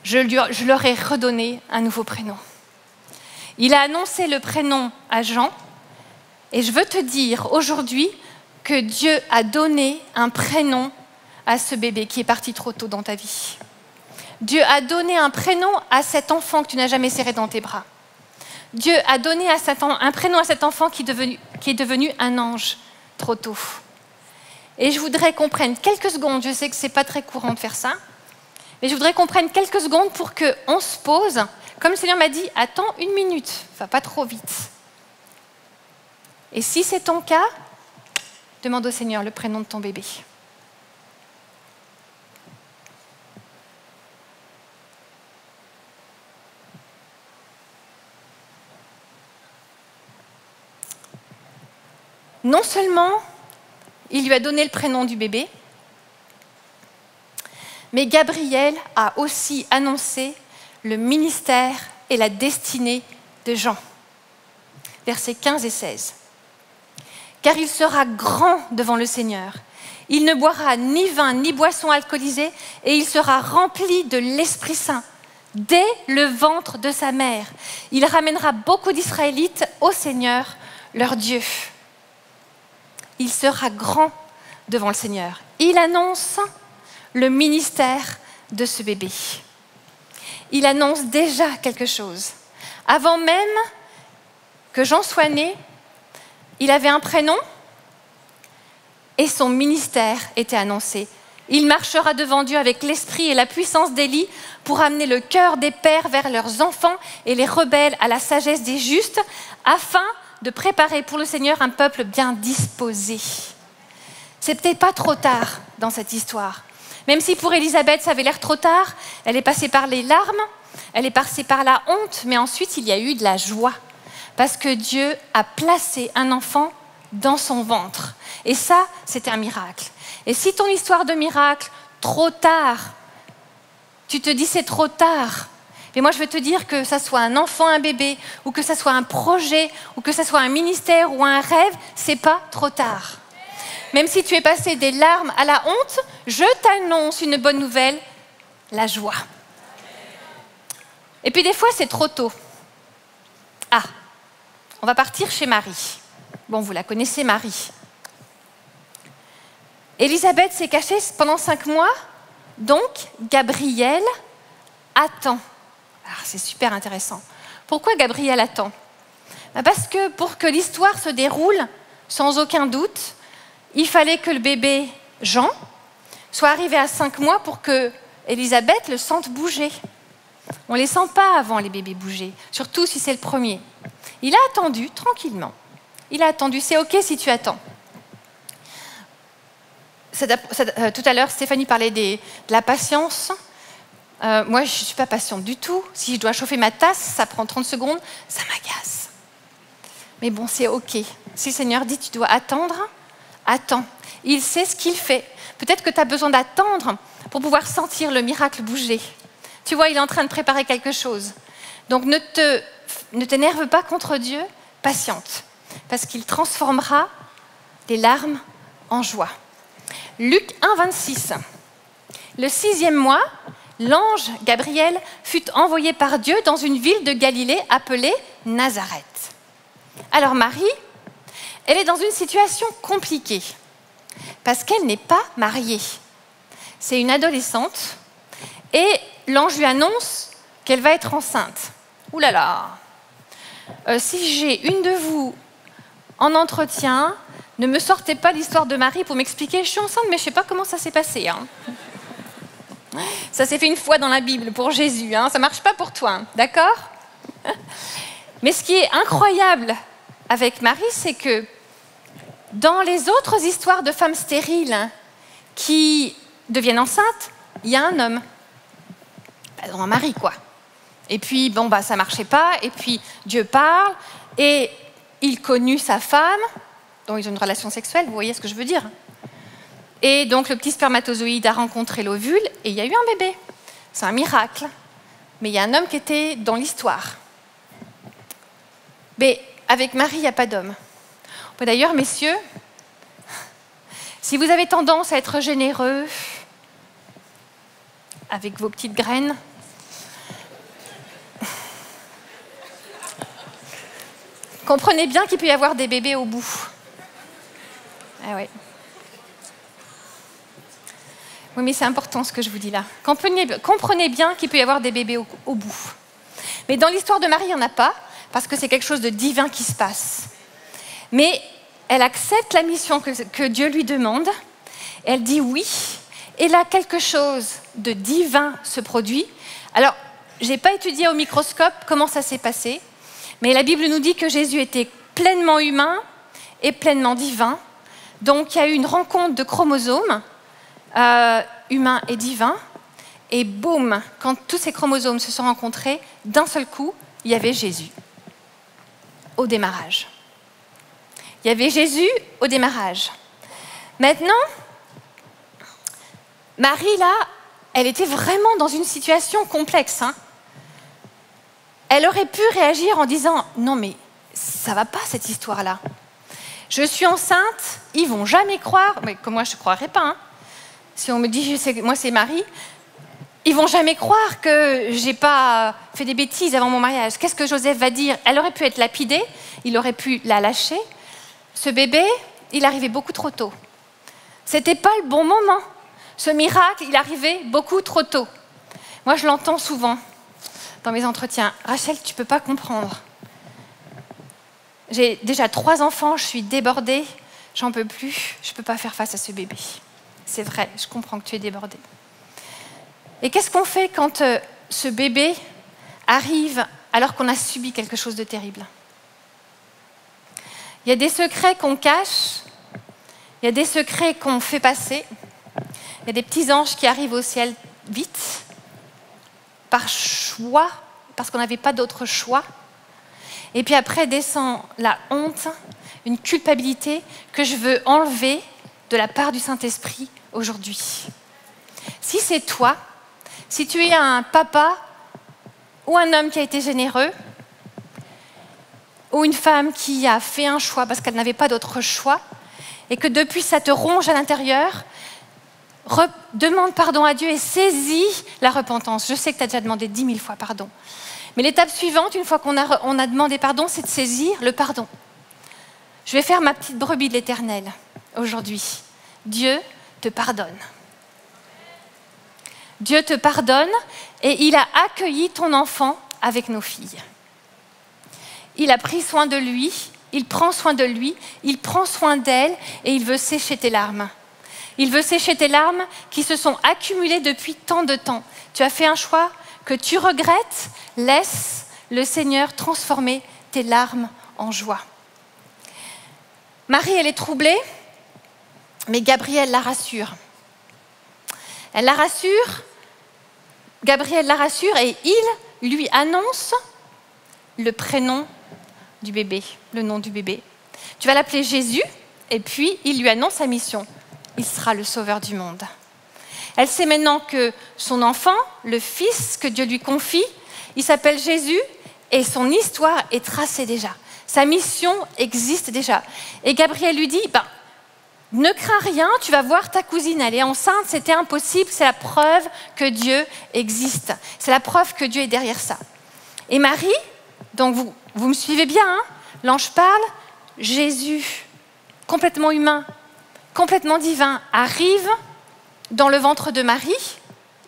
je leur ai redonné un nouveau prénom. Il a annoncé le prénom à Jean et je veux te dire aujourd'hui que Dieu a donné un prénom à ce bébé qui est parti trop tôt dans ta vie. Dieu a donné un prénom à cet enfant que tu n'as jamais serré dans tes bras. Dieu a donné un prénom à cet enfant qui est devenu un ange trop tôt. Et je voudrais qu'on prenne quelques secondes, je sais que ce n'est pas très courant de faire ça, mais je voudrais qu'on prenne quelques secondes pour qu'on se pose. Comme le Seigneur m'a dit, attends 1 minute, va pas trop vite. Et si c'est ton cas, demande au Seigneur le prénom de ton bébé. Non seulement il lui a donné le prénom du bébé, mais Gabriel a aussi annoncé le ministère et la destinée de Jean. Versets 15 et 16. Car il sera grand devant le Seigneur. Il ne boira ni vin ni boisson alcoolisée et il sera rempli de l'Esprit Saint dès le ventre de sa mère. Il ramènera beaucoup d'Israélites au Seigneur, leur Dieu. Il sera grand devant le Seigneur. Il annonce le ministère de ce bébé. Il annonce déjà quelque chose. Avant même que Jean soit né, il avait un prénom et son ministère était annoncé. Il marchera devant Dieu avec l'esprit et la puissance d'Élie pour amener le cœur des pères vers leurs enfants et les rebelles à la sagesse des justes, afin de préparer pour le Seigneur un peuple bien disposé. C'est peut-être pas trop tard dans cette histoire. Même si pour Élisabeth ça avait l'air trop tard, elle est passée par les larmes, elle est passée par la honte, mais ensuite il y a eu de la joie. Parce que Dieu a placé un enfant dans son ventre. Et ça, c'était un miracle. Et si ton histoire de miracle, trop tard, tu te dis c'est trop tard, mais moi je veux te dire que ça soit un enfant, un bébé, ou que ça soit un projet, ou que ça soit un ministère ou un rêve, c'est pas trop tard. Même si tu es passé des larmes à la honte, je t'annonce une bonne nouvelle, la joie. Et puis des fois c'est trop tôt. Ah, on va partir chez Marie. Bon, vous la connaissez, Marie. Élisabeth s'est cachée pendant 5 mois, donc Gabriel attend. Alors, c'est super intéressant. Pourquoi Gabriel attend ? Parce que pour que l'histoire se déroule sans aucun doute, il fallait que le bébé Jean soit arrivé à 5 mois pour que Élisabeth le sente bouger. On ne les sent pas avant les bébés bouger, surtout si c'est le premier. Il a attendu tranquillement. Il a attendu, c'est OK si tu attends. Tout à l'heure, Stéphanie parlait de la patience. Moi, je ne suis pas patiente du tout. Si je dois chauffer ma tasse, ça prend 30 secondes, ça m'agace. Mais bon, c'est OK. Si le Seigneur dit tu dois attendre, attends. Il sait ce qu'il fait. Peut-être que tu as besoin d'attendre pour pouvoir sentir le miracle bouger. Tu vois, il est en train de préparer quelque chose. Donc ne t'énerve pas contre Dieu, patiente, parce qu'il transformera les larmes en joie. Luc 1, 26. Le 6e mois, l'ange Gabriel fut envoyé par Dieu dans une ville de Galilée appelée Nazareth. Alors Marie, elle est dans une situation compliquée, parce qu'elle n'est pas mariée. C'est une adolescente, et l'ange lui annonce qu'elle va être enceinte. Ouh là là, si j'ai une de vous en entretien, ne me sortez pas l'histoire de Marie pour m'expliquer, je suis enceinte, mais je ne sais pas comment ça s'est passé. Hein. Ça s'est fait une fois dans la Bible pour Jésus, hein. Ça ne marche pas pour toi, hein. D'accord? Mais ce qui est incroyable avec Marie, c'est que dans les autres histoires de femmes stériles qui deviennent enceintes, il y a un homme. Un mari, quoi. Et puis, bon, ça ne marchait pas, et puis Dieu parle, et il connut sa femme, dont ils ont une relation sexuelle, vous voyez ce que je veux dire? Et donc, le petit spermatozoïde a rencontré l'ovule, et il y a eu un bébé. C'est un miracle. Mais il y a un homme qui était dans l'histoire. Mais avec Marie, il n'y a pas d'homme. D'ailleurs, messieurs, si vous avez tendance à être généreux avec vos petites graines, comprenez bien qu'il peut y avoir des bébés au bout. Ah ouais. Oui, mais c'est important ce que je vous dis là. Comprenez bien qu'il peut y avoir des bébés au bout. Mais dans l'histoire de Marie, il n'y en a pas, parce que c'est quelque chose de divin qui se passe. Mais elle accepte la mission que Dieu lui demande. Elle dit oui. Et là, quelque chose de divin se produit. Alors, je n'ai pas étudié au microscope comment ça s'est passé, mais la Bible nous dit que Jésus était pleinement humain et pleinement divin. Donc, il y a eu une rencontre de chromosomes, humains et divins. Et boum, quand tous ces chromosomes se sont rencontrés, d'un seul coup, il y avait Jésus au démarrage. Il y avait Jésus au démarrage. Maintenant, Marie, là, elle était vraiment dans une situation complexe. Hein. Elle aurait pu réagir en disant « Non, mais ça ne va pas, cette histoire-là. Je suis enceinte, ils ne vont jamais croire. » Mais comme moi, je ne croirais pas. Hein. Si on me dit « Moi, c'est Marie », ils ne vont jamais croire que je n'ai pas fait des bêtises avant mon mariage. Qu'est-ce que Joseph va dire? Elle aurait pu être lapidée, il aurait pu la lâcher. Ce bébé, il arrivait beaucoup trop tôt. Ce n'était pas le bon moment. Ce miracle, il arrivait beaucoup trop tôt. Moi, je l'entends souvent dans mes entretiens. « Rachel, tu ne peux pas comprendre. J'ai déjà 3 enfants, je suis débordée, j'en peux plus, je ne peux pas faire face à ce bébé. » C'est vrai, je comprends que tu es débordée. Et qu'est-ce qu'on fait quand ce bébé arrive alors qu'on a subi quelque chose de terrible? Il y a des secrets qu'on cache, il y a des secrets qu'on fait passer, il y a des petits anges qui arrivent au ciel vite, par choix, parce qu'on n'avait pas d'autre choix. Et puis après descend la honte, une culpabilité que je veux enlever de la part du Saint-Esprit aujourd'hui. Si c'est toi, si tu es un papa ou un homme qui a été généreux, ou une femme qui a fait un choix parce qu'elle n'avait pas d'autre choix, et que depuis ça te ronge à l'intérieur, demande pardon à Dieu et saisis la repentance. Je sais que tu as déjà demandé 10 000 fois pardon. Mais l'étape suivante, une fois qu'on a demandé pardon, c'est de saisir le pardon. Je vais faire ma petite brebis de l'Éternel aujourd'hui. Dieu te pardonne. Dieu te pardonne et il a accueilli ton enfant avec nos filles. Il a pris soin de lui il prend soin de lui, il prend soin d'elle et il veut sécher tes larmes. Il veut sécher tes larmes qui se sont accumulées depuis tant de temps. Tu as fait un choix que tu regrettes, laisse le Seigneur transformer tes larmes en joie. Marie, elle est troublée, mais Gabriel la rassure. Elle la rassure, Gabriel la rassure et il lui annonce le prénom du bébé, le nom du bébé. Tu vas l'appeler Jésus et puis il lui annonce sa mission. Il sera le sauveur du monde. Elle sait maintenant que son enfant, le fils que Dieu lui confie, il s'appelle Jésus et son histoire est tracée déjà. Sa mission existe déjà. Et Gabriel lui dit, ne crains rien, tu vas voir ta cousine, elle est enceinte, c'était impossible, c'est la preuve que Dieu existe. C'est la preuve que Dieu est derrière ça. Et Marie, donc vous me suivez bien, hein? L'ange parle, Jésus, complètement humain, complètement divin, arrive dans le ventre de Marie.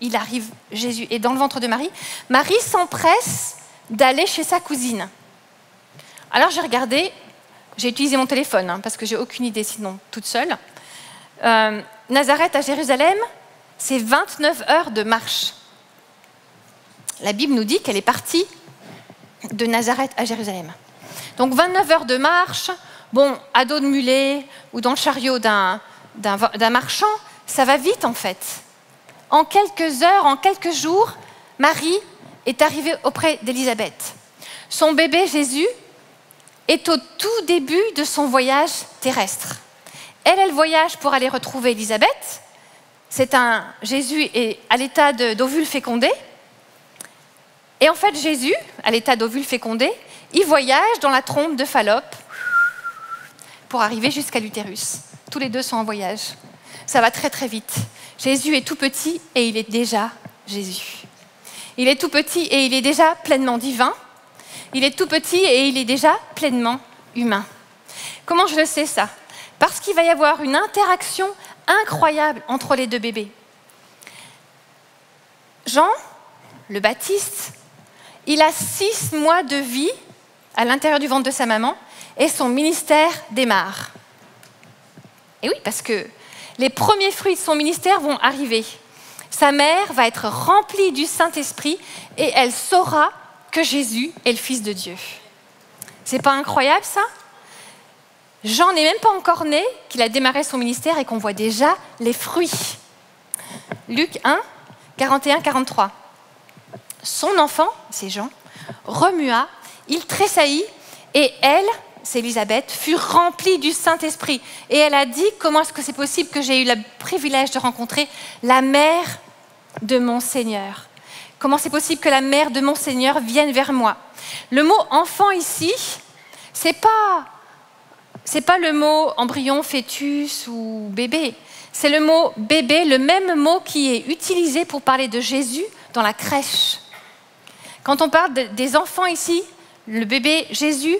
Il arrive, Jésus est dans le ventre de Marie. Marie s'empresse d'aller chez sa cousine. Alors j'ai regardé, j'ai utilisé mon téléphone, hein, parce que j'ai aucune idée sinon toute seule. Nazareth à Jérusalem, c'est 29 heures de marche. La Bible nous dit qu'elle est partie de Nazareth à Jérusalem. Donc 29 heures de marche, bon, à dos de mulet ou dans le chariot d'un marchand, ça va vite en fait. En quelques heures, en quelques jours, Marie est arrivée auprès d'Élisabeth. Son bébé Jésus est au tout début de son voyage terrestre. Elle voyage pour aller retrouver Élisabeth. Jésus est à l'état d'ovule fécondé. Et en fait, Jésus, à l'état d'ovule fécondé, il voyage dans la trompe de Fallope pour arriver jusqu'à l'utérus. Tous les deux sont en voyage. Ça va très très vite. Jésus est tout petit et il est déjà Jésus. Il est tout petit et il est déjà pleinement divin. Il est tout petit et il est déjà pleinement humain. Comment je le sais ça? Parce qu'il va y avoir une interaction incroyable entre les deux bébés. Jean, le Baptiste, il a 6 mois de vie à l'intérieur du ventre de sa maman et son ministère démarre. Et oui, parce que les premiers fruits de son ministère vont arriver. Sa mère va être remplie du Saint-Esprit et elle saura que Jésus est le Fils de Dieu. C'est pas incroyable ça? Jean n'est même pas encore né, qu'il a démarré son ministère et qu'on voit déjà les fruits. Luc 1, 41-43. Son enfant, c'est Jean, remua, il tressaillit et elle, c'est Élisabeth, fut remplie du Saint-Esprit. Et elle a dit, comment est-ce que c'est possible que j'ai eu le privilège de rencontrer la mère de mon Seigneur? Comment c'est possible que la mère de mon Seigneur vienne vers moi? Le mot enfant ici, c'est pas le mot embryon, fœtus ou bébé. C'est le mot bébé, le même mot qui est utilisé pour parler de Jésus dans la crèche. Quand on parle des enfants ici, le bébé Jésus,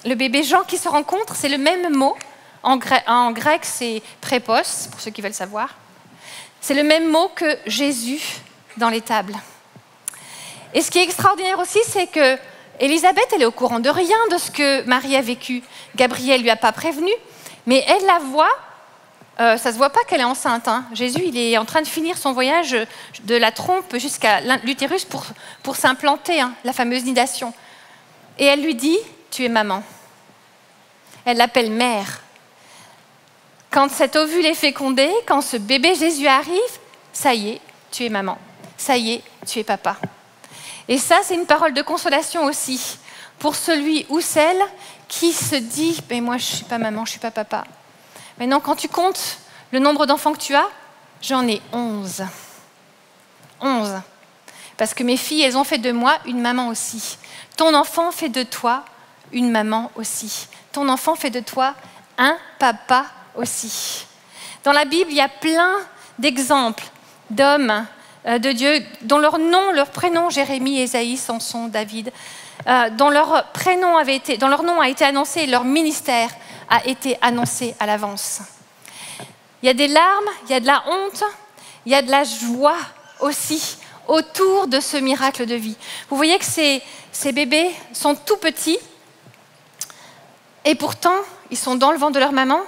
le bébé Jean qui se rencontrent, c'est le même mot. En grec, c'est prépos, pour ceux qui veulent savoir. C'est le même mot que Jésus dans l'étable. Et ce qui est extraordinaire aussi, c'est que Élisabeth, elle est au courant de rien de ce que Marie a vécu. Gabriel ne lui a pas prévenu, mais elle la voit. Ça ne se voit pas qu'elle est enceinte. Hein. Jésus, il est en train de finir son voyage de la trompe jusqu'à l'utérus pour s'implanter, hein, la fameuse nidation. Et elle lui dit, tu es maman. Elle l'appelle mère. Quand cet ovule est fécondé, quand ce bébé Jésus arrive, ça y est, tu es maman. Ça y est, tu es papa. Et ça, c'est une parole de consolation aussi pour celui ou celle qui se dit « mais moi, je ne suis pas maman, je ne suis pas papa ». Maintenant, quand tu comptes le nombre d'enfants que tu as, j'en ai 11. 11. Parce que mes filles, elles ont fait de moi une maman aussi. Ton enfant fait de toi une maman aussi. Ton enfant fait de toi un papa aussi. Dans la Bible, il y a plein d'exemples d'hommes de Dieu, dont leur prénom, Jérémie, Ésaïe, Samson, David, dont leur nom a été annoncé et leur ministère a été annoncé à l'avance. Il y a des larmes, il y a de la honte, il y a de la joie aussi autour de ce miracle de vie. Vous voyez que ces bébés sont tout petits. Et pourtant, ils sont dans le ventre de leur maman.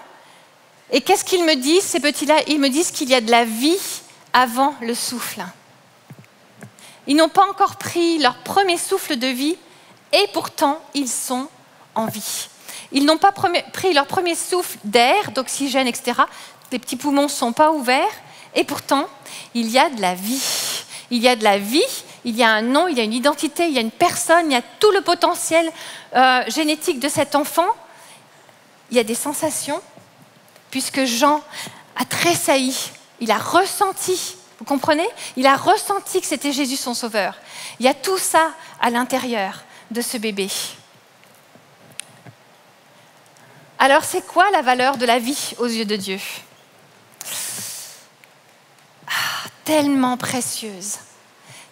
Et qu'est-ce qu'ils me disent, ces petits-là? Ils me disent qu'il y a de la vie avant le souffle. Ils n'ont pas encore pris leur premier souffle de vie et pourtant, ils sont en vie. Ils n'ont pas pris leur premier souffle d'air, d'oxygène, etc. Les petits poumons ne sont pas ouverts et pourtant, il y a de la vie. Il y a de la vie, il y a un nom, il y a une identité, il y a une personne, il y a tout le potentiel génétique de cet enfant. Il y a des sensations, puisque Jean a tressailli, il a ressenti, vous comprenez? Il a ressenti que c'était Jésus son sauveur. Il y a tout ça à l'intérieur de ce bébé. Alors c'est quoi la valeur de la vie aux yeux de Dieu? Tellement précieuse,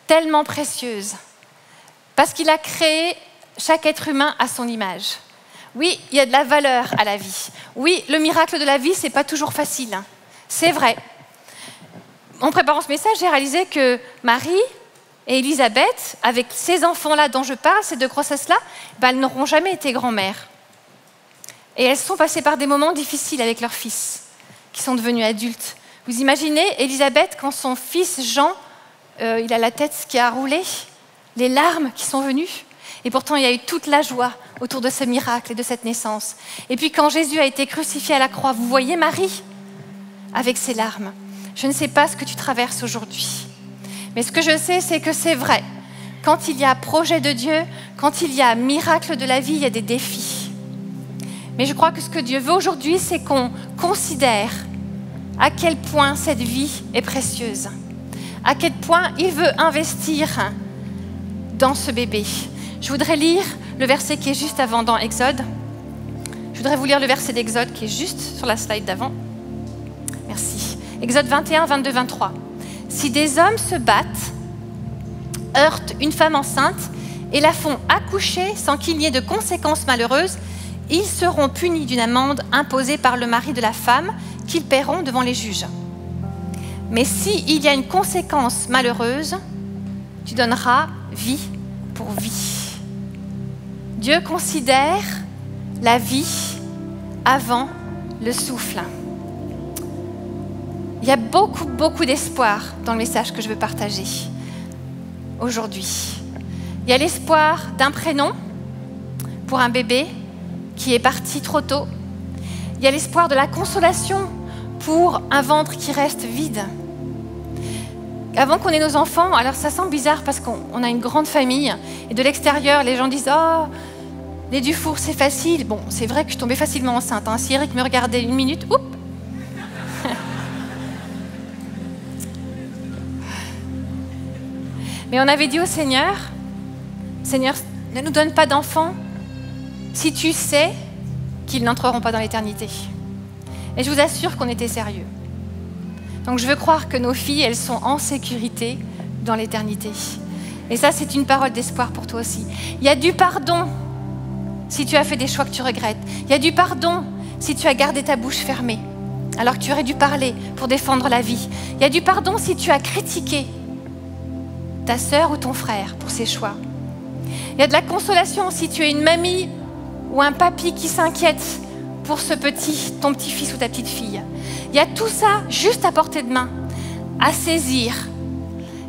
tellement précieuse, parce qu'il a créé chaque être humain à son image. Oui, il y a de la valeur à la vie. Oui, le miracle de la vie, c'est pas toujours facile. C'est vrai. En préparant ce message, j'ai réalisé que Marie et Élisabeth, avec ces enfants-là dont je parle, ces deux grossesses-là, elles n'auront jamais été grand-mères. Et elles sont passées par des moments difficiles avec leurs fils, qui sont devenus adultes. Vous imaginez Élisabeth, quand son fils Jean, il a la tête qui a roulé, les larmes qui sont venues, et pourtant il y a eu toute la joie autour de ce miracle et de cette naissance. Et puis quand Jésus a été crucifié à la croix, vous voyez Marie, avec ses larmes. Je ne sais pas ce que tu traverses aujourd'hui, mais ce que je sais, c'est que c'est vrai. Quand il y a projet de Dieu, quand il y a miracle de la vie, il y a des défis. Mais je crois que ce que Dieu veut aujourd'hui, c'est qu'on considère à quel point cette vie est précieuse, à quel point il veut investir dans ce bébé. Je voudrais lire le verset qui est juste avant dans Exode. Je voudrais vous lire le verset d'Exode qui est juste sur la slide d'avant. Merci. Exode 21, 22, 23. Si des hommes se battent, heurtent une femme enceinte et la font accoucher sans qu'il y ait de conséquences malheureuses, ils seront punis d'une amende imposée par le mari de la femme qu'ils paieront devant les juges. Mais s'il y a une conséquence malheureuse, tu donneras vie pour vie. Dieu considère la vie avant le souffle. Il y a beaucoup d'espoir dans le message que je veux partager aujourd'hui. Il y a l'espoir d'un prénom pour un bébé qui est parti trop tôt. Il y a l'espoir de la consolation pour un ventre qui reste vide. Avant qu'on ait nos enfants, alors ça semble bizarre parce qu'on a une grande famille et de l'extérieur, les gens disent « Oh, les Dufour, c'est facile ». Bon, c'est vrai que je suis tombée facilement enceinte. Hein. Si Eric me regardait une minute, oups. Mais on avait dit au Seigneur, Seigneur, ne nous donne pas d'enfants si tu sais qu'ils n'entreront pas dans l'éternité. Et je vous assure qu'on était sérieux. Donc je veux croire que nos filles, elles sont en sécurité dans l'éternité. Et ça, c'est une parole d'espoir pour toi aussi. Il y a du pardon si tu as fait des choix que tu regrettes. Il y a du pardon si tu as gardé ta bouche fermée alors que tu aurais dû parler pour défendre la vie. Il y a du pardon si tu as critiqué ta sœur ou ton frère pour ses choix. Il y a de la consolation si tu es une mamie ou un papy qui s'inquiète pour ton petit-fils ou ta petite-fille. Il y a tout ça juste à portée de main, à saisir.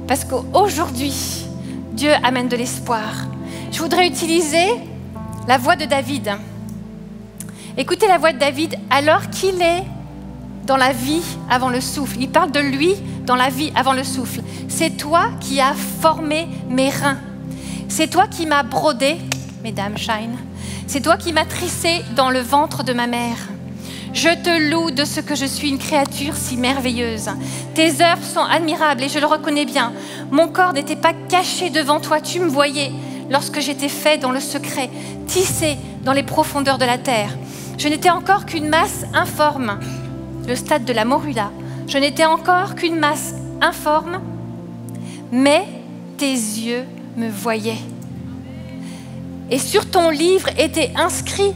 Parce qu'aujourd'hui, Dieu amène de l'espoir. Je voudrais utiliser la voix de David. Écoutez la voix de David alors qu'il est dans la vie avant le souffle. Il parle de lui dans la vie avant le souffle. C'est toi qui as formé mes reins. C'est toi qui m'as brodé, mesdames, shine. C'est toi qui m'as trissé dans le ventre de ma mère. Je te loue de ce que je suis une créature si merveilleuse. Tes œuvres sont admirables et je le reconnais bien. Mon corps n'était pas caché devant toi, tu me voyais lorsque j'étais fait dans le secret, tissé dans les profondeurs de la terre. Je n'étais encore qu'une masse informe, le stade de la morula. Je n'étais encore qu'une masse informe, mais tes yeux me voyaient. Et sur ton livre étaient inscrits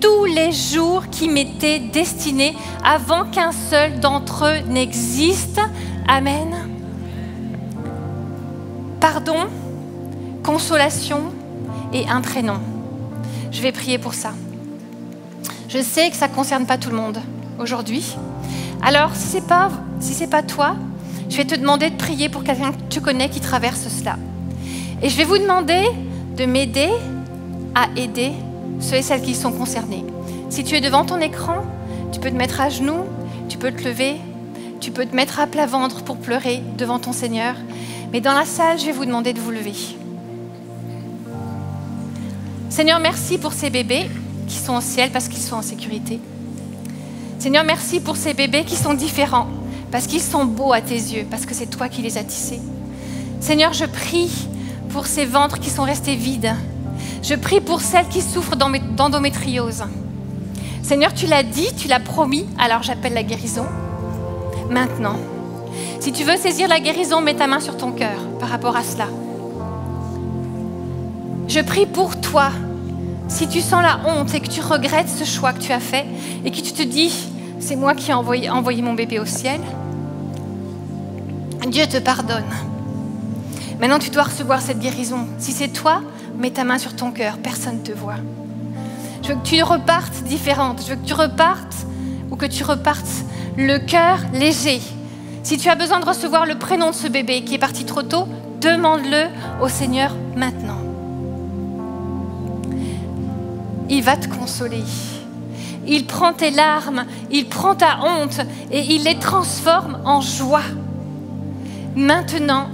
tous les jours qui m'étaient destinés avant qu'un seul d'entre eux n'existe. Amen. Pardon, consolation et un prénom. Je vais prier pour ça. Je sais que ça ne concerne pas tout le monde aujourd'hui. Alors, si ce n'est pas toi, je vais te demander de prier pour quelqu'un que tu connais qui traverse cela. Et je vais vous demander de m'aider à aider ceux et celles qui sont concernés. Si tu es devant ton écran, tu peux te mettre à genoux, tu peux te lever, tu peux te mettre à plat ventre pour pleurer devant ton Seigneur. Mais dans la salle, je vais vous demander de vous lever. Seigneur, merci pour ces bébés qui sont au ciel parce qu'ils sont en sécurité. Seigneur, merci pour ces bébés qui sont différents parce qu'ils sont beaux à tes yeux, parce que c'est toi qui les as tissés. Seigneur, je prie pour ces ventres qui sont restés vides. Je prie pour celles qui souffrent d'endométriose. Seigneur, tu l'as dit, tu l'as promis, alors j'appelle la guérison. Maintenant, si tu veux saisir la guérison, mets ta main sur ton cœur par rapport à cela. Je prie pour toi. Si tu sens la honte et que tu regrettes ce choix que tu as fait et que tu te dis, c'est moi qui ai envoyé mon bébé au ciel, Dieu te pardonne. Maintenant, tu dois recevoir cette guérison. Si c'est toi, mets ta main sur ton cœur, personne ne te voit. Je veux que tu repartes différente. Je veux que tu repartes le cœur léger. Si tu as besoin de recevoir le prénom de ce bébé qui est parti trop tôt, demande-le au Seigneur maintenant. Il va te consoler. Il prend tes larmes, il prend ta honte et il les transforme en joie. Maintenant,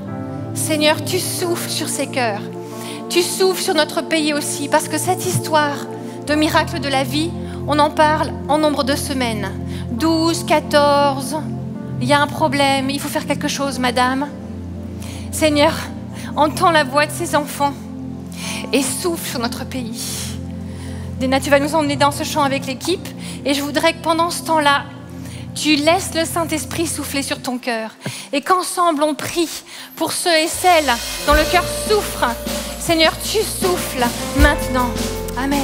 Seigneur, tu souffles sur ces cœurs. Tu souffles sur notre pays aussi, parce que cette histoire de miracle de la vie, on en parle en nombre de semaines. 12, 14, il y a un problème, il faut faire quelque chose, madame. Seigneur, entends la voix de ces enfants et souffle sur notre pays. Déna, tu vas nous emmener dans ce chant avec l'équipe et je voudrais que pendant ce temps-là, tu laisses le Saint-Esprit souffler sur ton cœur et qu'ensemble on prie pour ceux et celles dont le cœur souffre. Seigneur, tu souffles maintenant. Amen.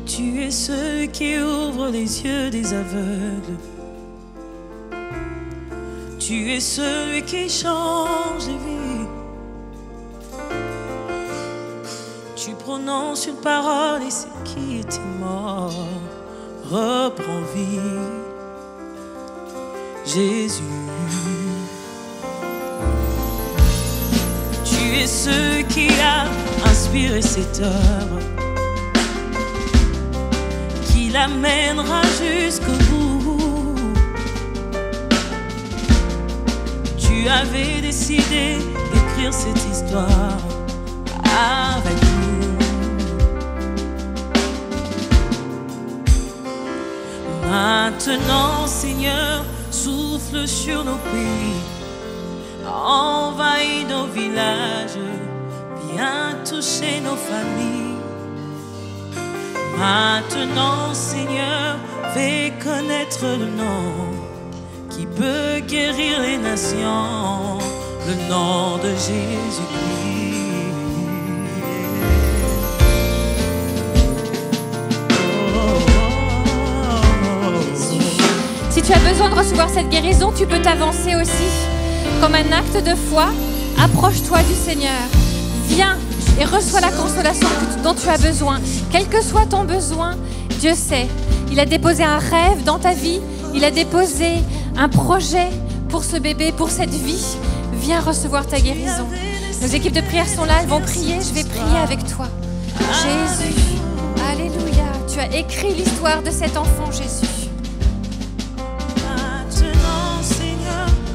Tu es celui qui ouvre les yeux des aveugles. Tu es celui qui change les vies. Tu prononces une parole et ce qui était mort reprend vie. Jésus, tu es celui qui a inspiré cette œuvre, qui l'amènera jusqu'au bout. Tu avais décidé d'écrire cette histoire avec nous. Maintenant, Seigneur, souffle sur nos pays, envahis nos villages, viens toucher nos familles. Maintenant, Seigneur, fais connaître le nom qui peut guérir les nations, le nom de Jésus-Christ. Si tu as besoin de recevoir cette guérison, tu peux t'avancer aussi. Comme un acte de foi, approche-toi du Seigneur. Viens et reçois la consolation dont tu as besoin. Quel que soit ton besoin, Dieu sait. Il a déposé un rêve dans ta vie. Il a déposé un projet pour ce bébé, pour cette vie. Viens recevoir ta guérison. Nos équipes de prière sont là, elles vont prier. Je vais prier avec toi. Jésus, alléluia. Tu as écrit l'histoire de cet enfant, Jésus.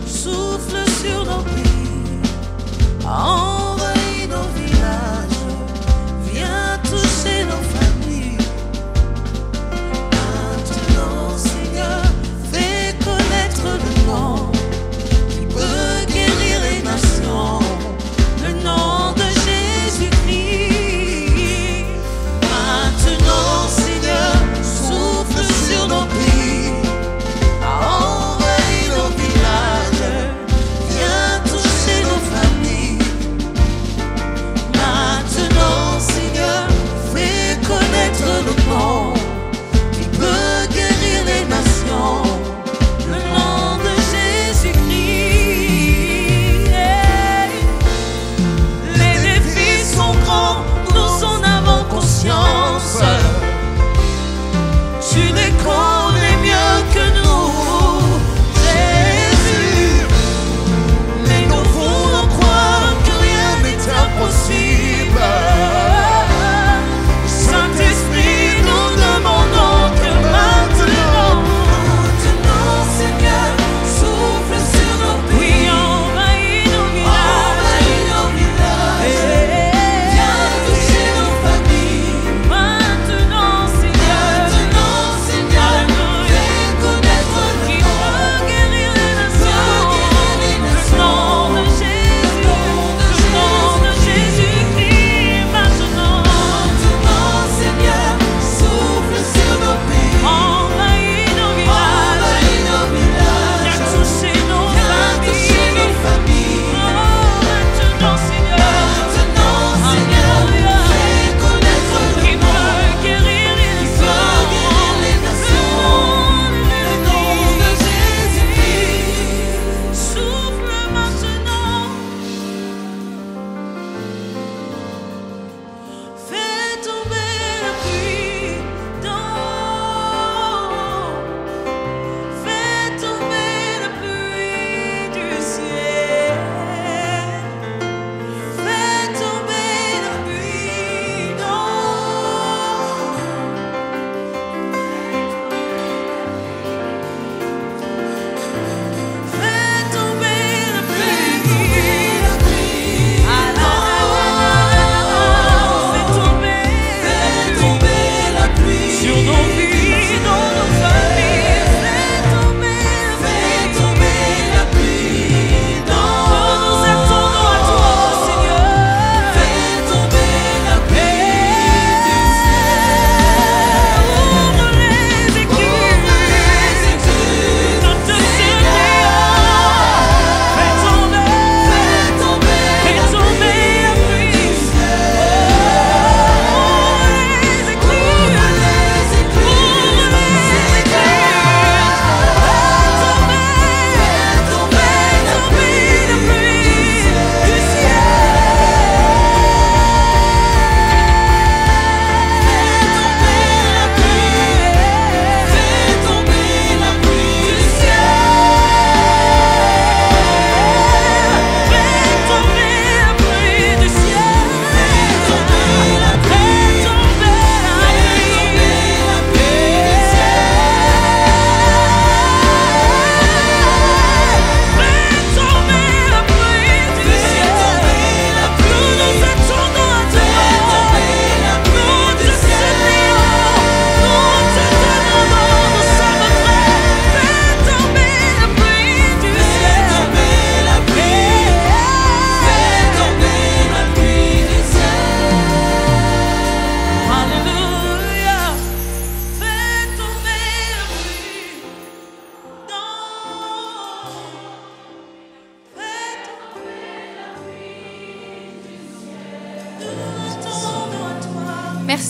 Souffle sur nos pays, envahis nos villages, viens toucher nos familles. Maintenant, Seigneur, fais connaître le nom qui peut guérir les nations, le nom de Jésus-Christ. Maintenant, Seigneur, souffle sur nos pays, envahis nos villages.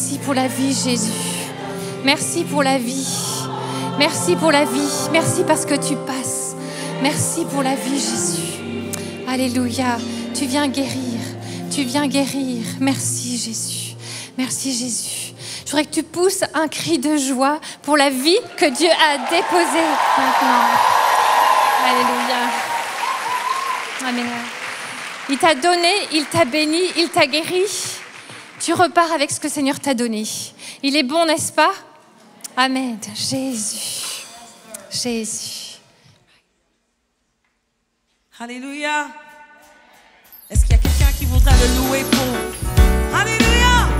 Merci pour la vie, Jésus. Merci pour la vie. Merci pour la vie. Merci parce que tu passes. Merci pour la vie, Jésus. Alléluia. Tu viens guérir. Tu viens guérir. Merci, Jésus. Merci, Jésus. Je voudrais que tu pousses un cri de joie pour la vie que Dieu a déposée maintenant. Alléluia. Amen. Il t'a donné, il t'a béni, il t'a guéri. Tu repars avec ce que le Seigneur t'a donné. Il est bon, n'est-ce pas? Amen. Jésus. Jésus. Alléluia. Est-ce qu'il y a quelqu'un qui voudra le louer pour... Alléluia.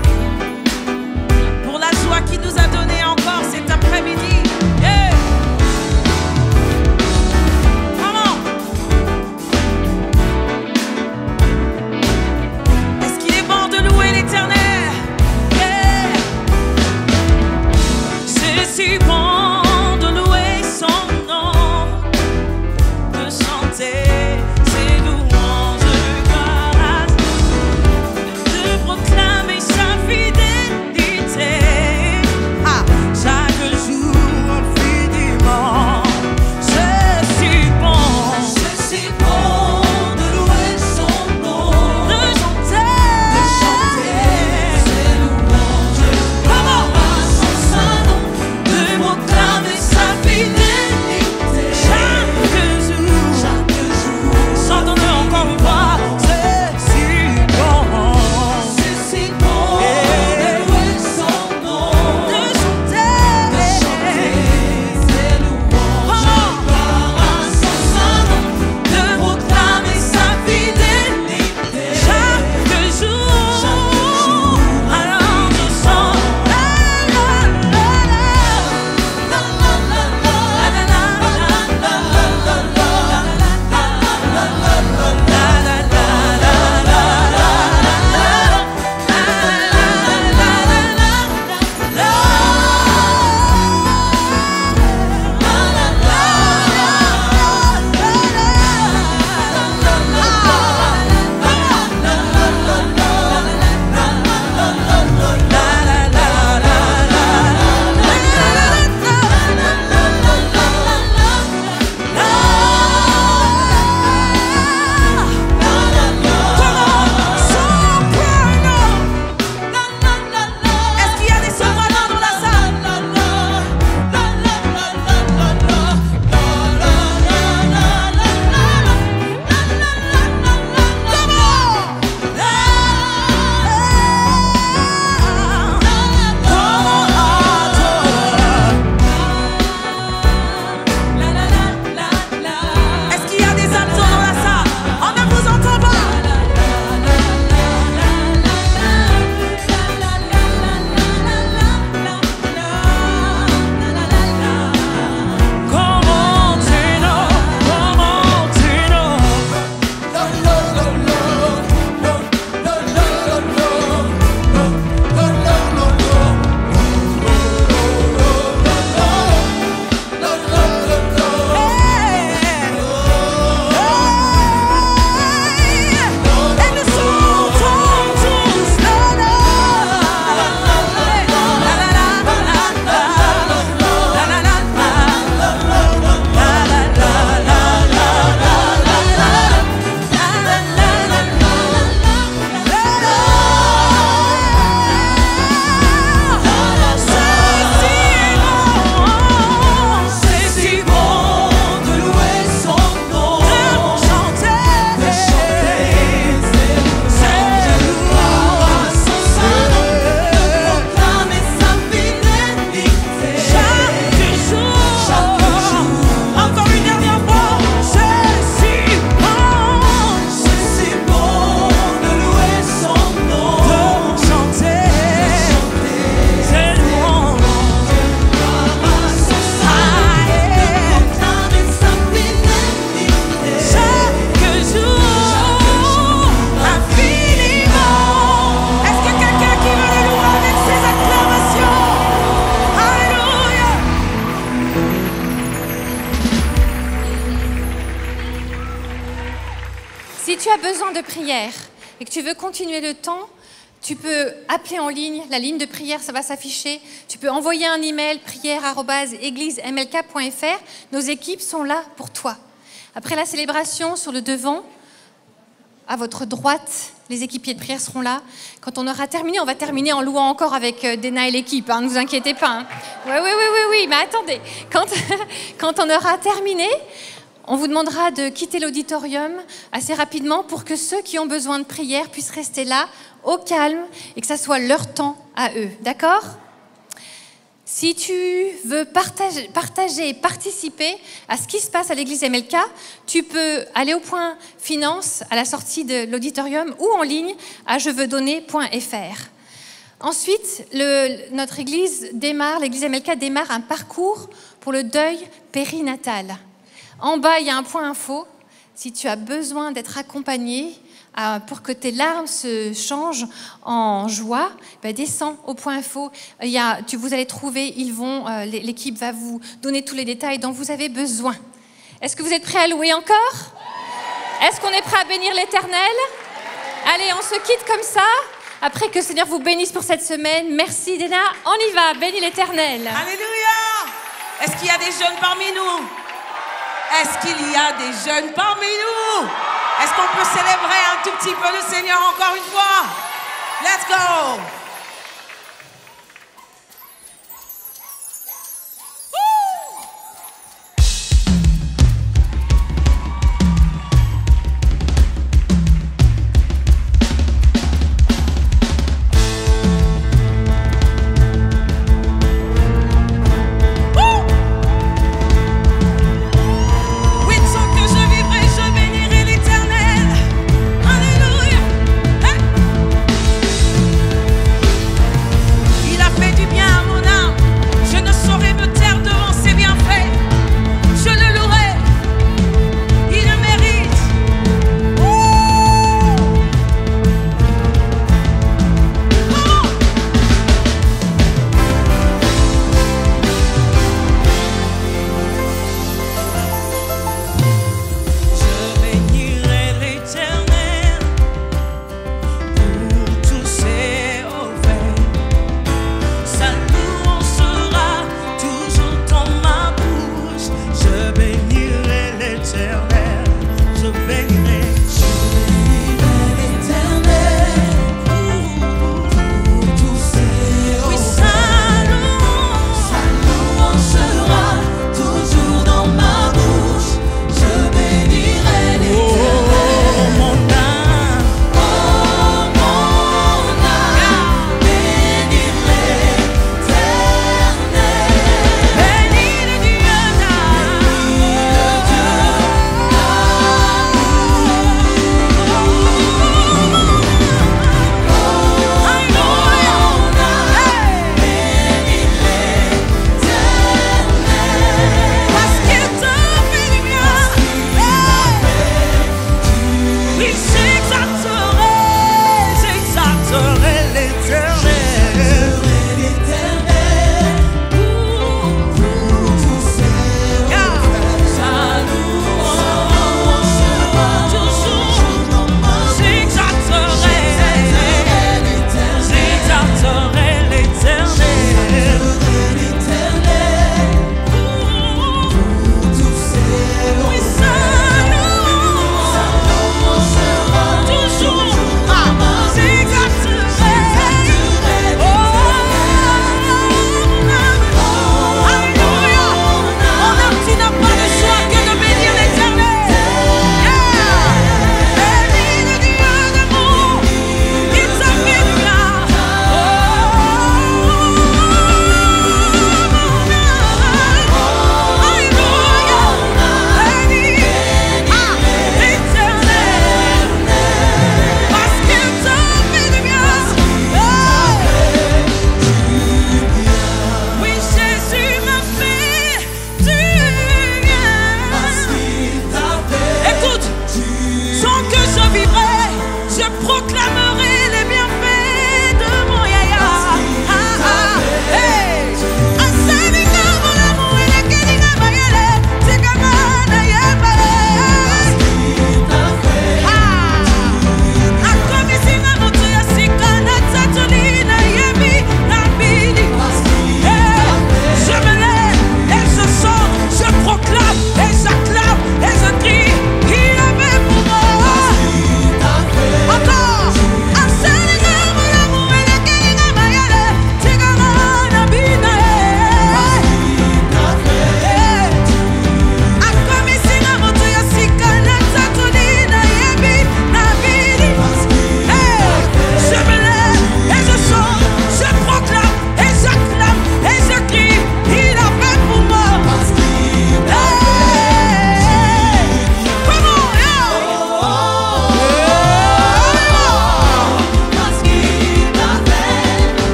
Pour la joie qu'il nous a donnée encore cet après-midi. Yeah. Maman. Est-ce qu'il est bon de louer l'Éternel? Yeah. C'est si bon de louer son nom, de chanter ses louanges de grâce, de proclamer sa fidélité. Chaque jour infiniment. C'est si bon de louer son nom, de chanter ses louanges à son saint nom, de proclamer sa fidélité. Chaque jour, chantons-le encore une fois. C'est si bon de louer son nom, de chanter ses louanges à son saint nom, de proclamer sa fidélité. Chaque jour, alors je sens Est-ce qu'il y a des sopranos dans la salle? Est-ce qu'il y a des altos dans la salle? On ne vous entend pas. C'est si bon de louer son nom, de chanter ses louanges à son saint nom, de proclamer sa fidélité. Chaque jour, encore une dernière fois. C'est si bon de louer son nom, de chanter ses louanges à son saint nom, de proclamer sa fidélité. Chaque jour, infiniment. Est-ce que quelqu'un qui veut le louer avec ses acclamations? Alléluia. Si tu as besoin de prière et que tu veux continuer le temps, Tu peux appeler en ligne, la ligne de prière, ça va s'afficher. Tu peux envoyer un email, prière@églisemlk.fr. Nos équipes sont là pour toi. Après la célébration, sur le devant, à votre droite, les équipiers de prière seront là. Quand on aura terminé, on va terminer en louant encore avec Dena et l'équipe, hein, ne vous inquiétez pas. Hein. Oui, mais attendez. Quand on aura terminé, on vous demandera de quitter l'auditorium assez rapidement pour que ceux qui ont besoin de prière puissent rester là, au calme, et que ça soit leur temps à eux. D'accord ? Si tu veux partager et participer à ce qui se passe à l'église MLK, tu peux aller au point finance à la sortie de l'auditorium ou en ligne à jeveudonner.fr. Ensuite, notre église l'église MLK démarre un parcours pour le deuil périnatal. En bas, il y a un point info. Si tu as besoin d'être accompagné pour que tes larmes se changent en joie, descends au point info. Vous allez trouver, l'équipe va vous donner tous les détails dont vous avez besoin. Est-ce que vous êtes prêts à louer encore ? Est-ce qu'on est prêt à bénir l'Éternel ? Allez, on se quitte comme ça. Après que le Seigneur vous bénisse pour cette semaine. Merci, Dena. On y va, bénis l'Éternel. Alléluia! Est-ce qu'il y a des jeunes parmi nous? Est-ce qu'il y a des jeunes parmi nous? Est-ce qu'on peut célébrer un tout petit peu le Seigneur encore une fois? Let's go!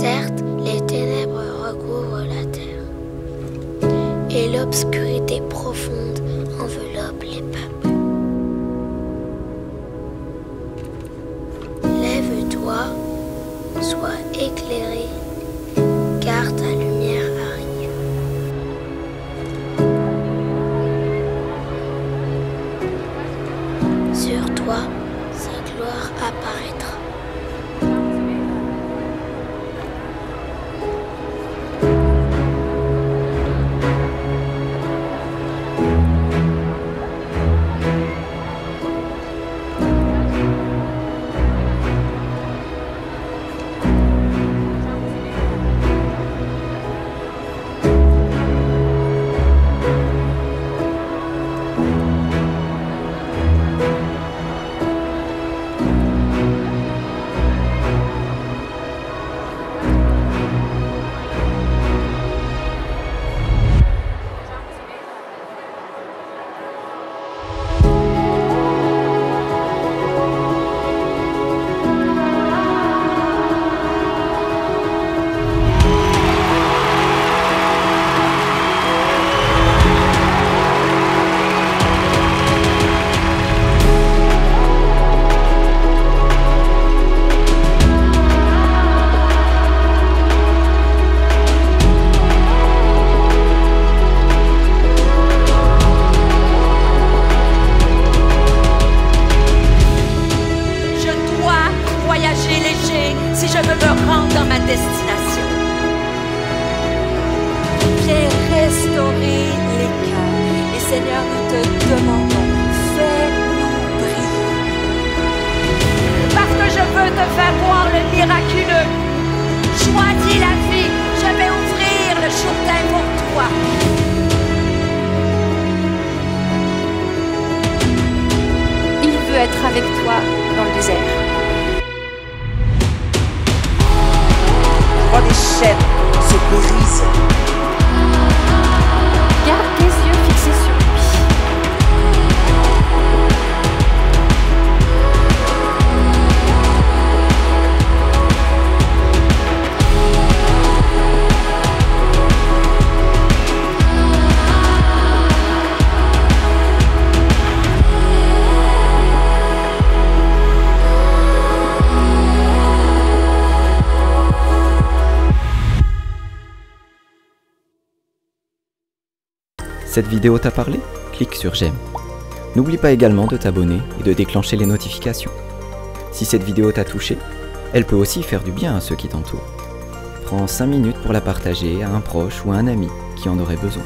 Certes, les ténèbres recouvrent la terre, et l'obscurité profonde enveloppe les peuples. Lève-toi, sois éclairé, car ta lumière arrive. Sur toi, sa gloire apparaîtra. Si je veux me rendre dans ma destination. Viens restaurer les cœurs. Et Seigneur, nous te demandons, fais-nous briller. Parce que je veux te faire voir le miraculeux. Choisis la vie, je vais ouvrir le Jourdain pour toi. Il veut être avec toi dans le désert. Quand les chaînes se brisent, Garde tes yeux fixés sur lui. Cette vidéo t'a parlé? Clique sur j'aime. N'oublie pas également de t'abonner et de déclencher les notifications. Si cette vidéo t'a touché, elle peut aussi faire du bien à ceux qui t'entourent. Prends 5 minutes pour la partager à un proche ou à un ami qui en aurait besoin.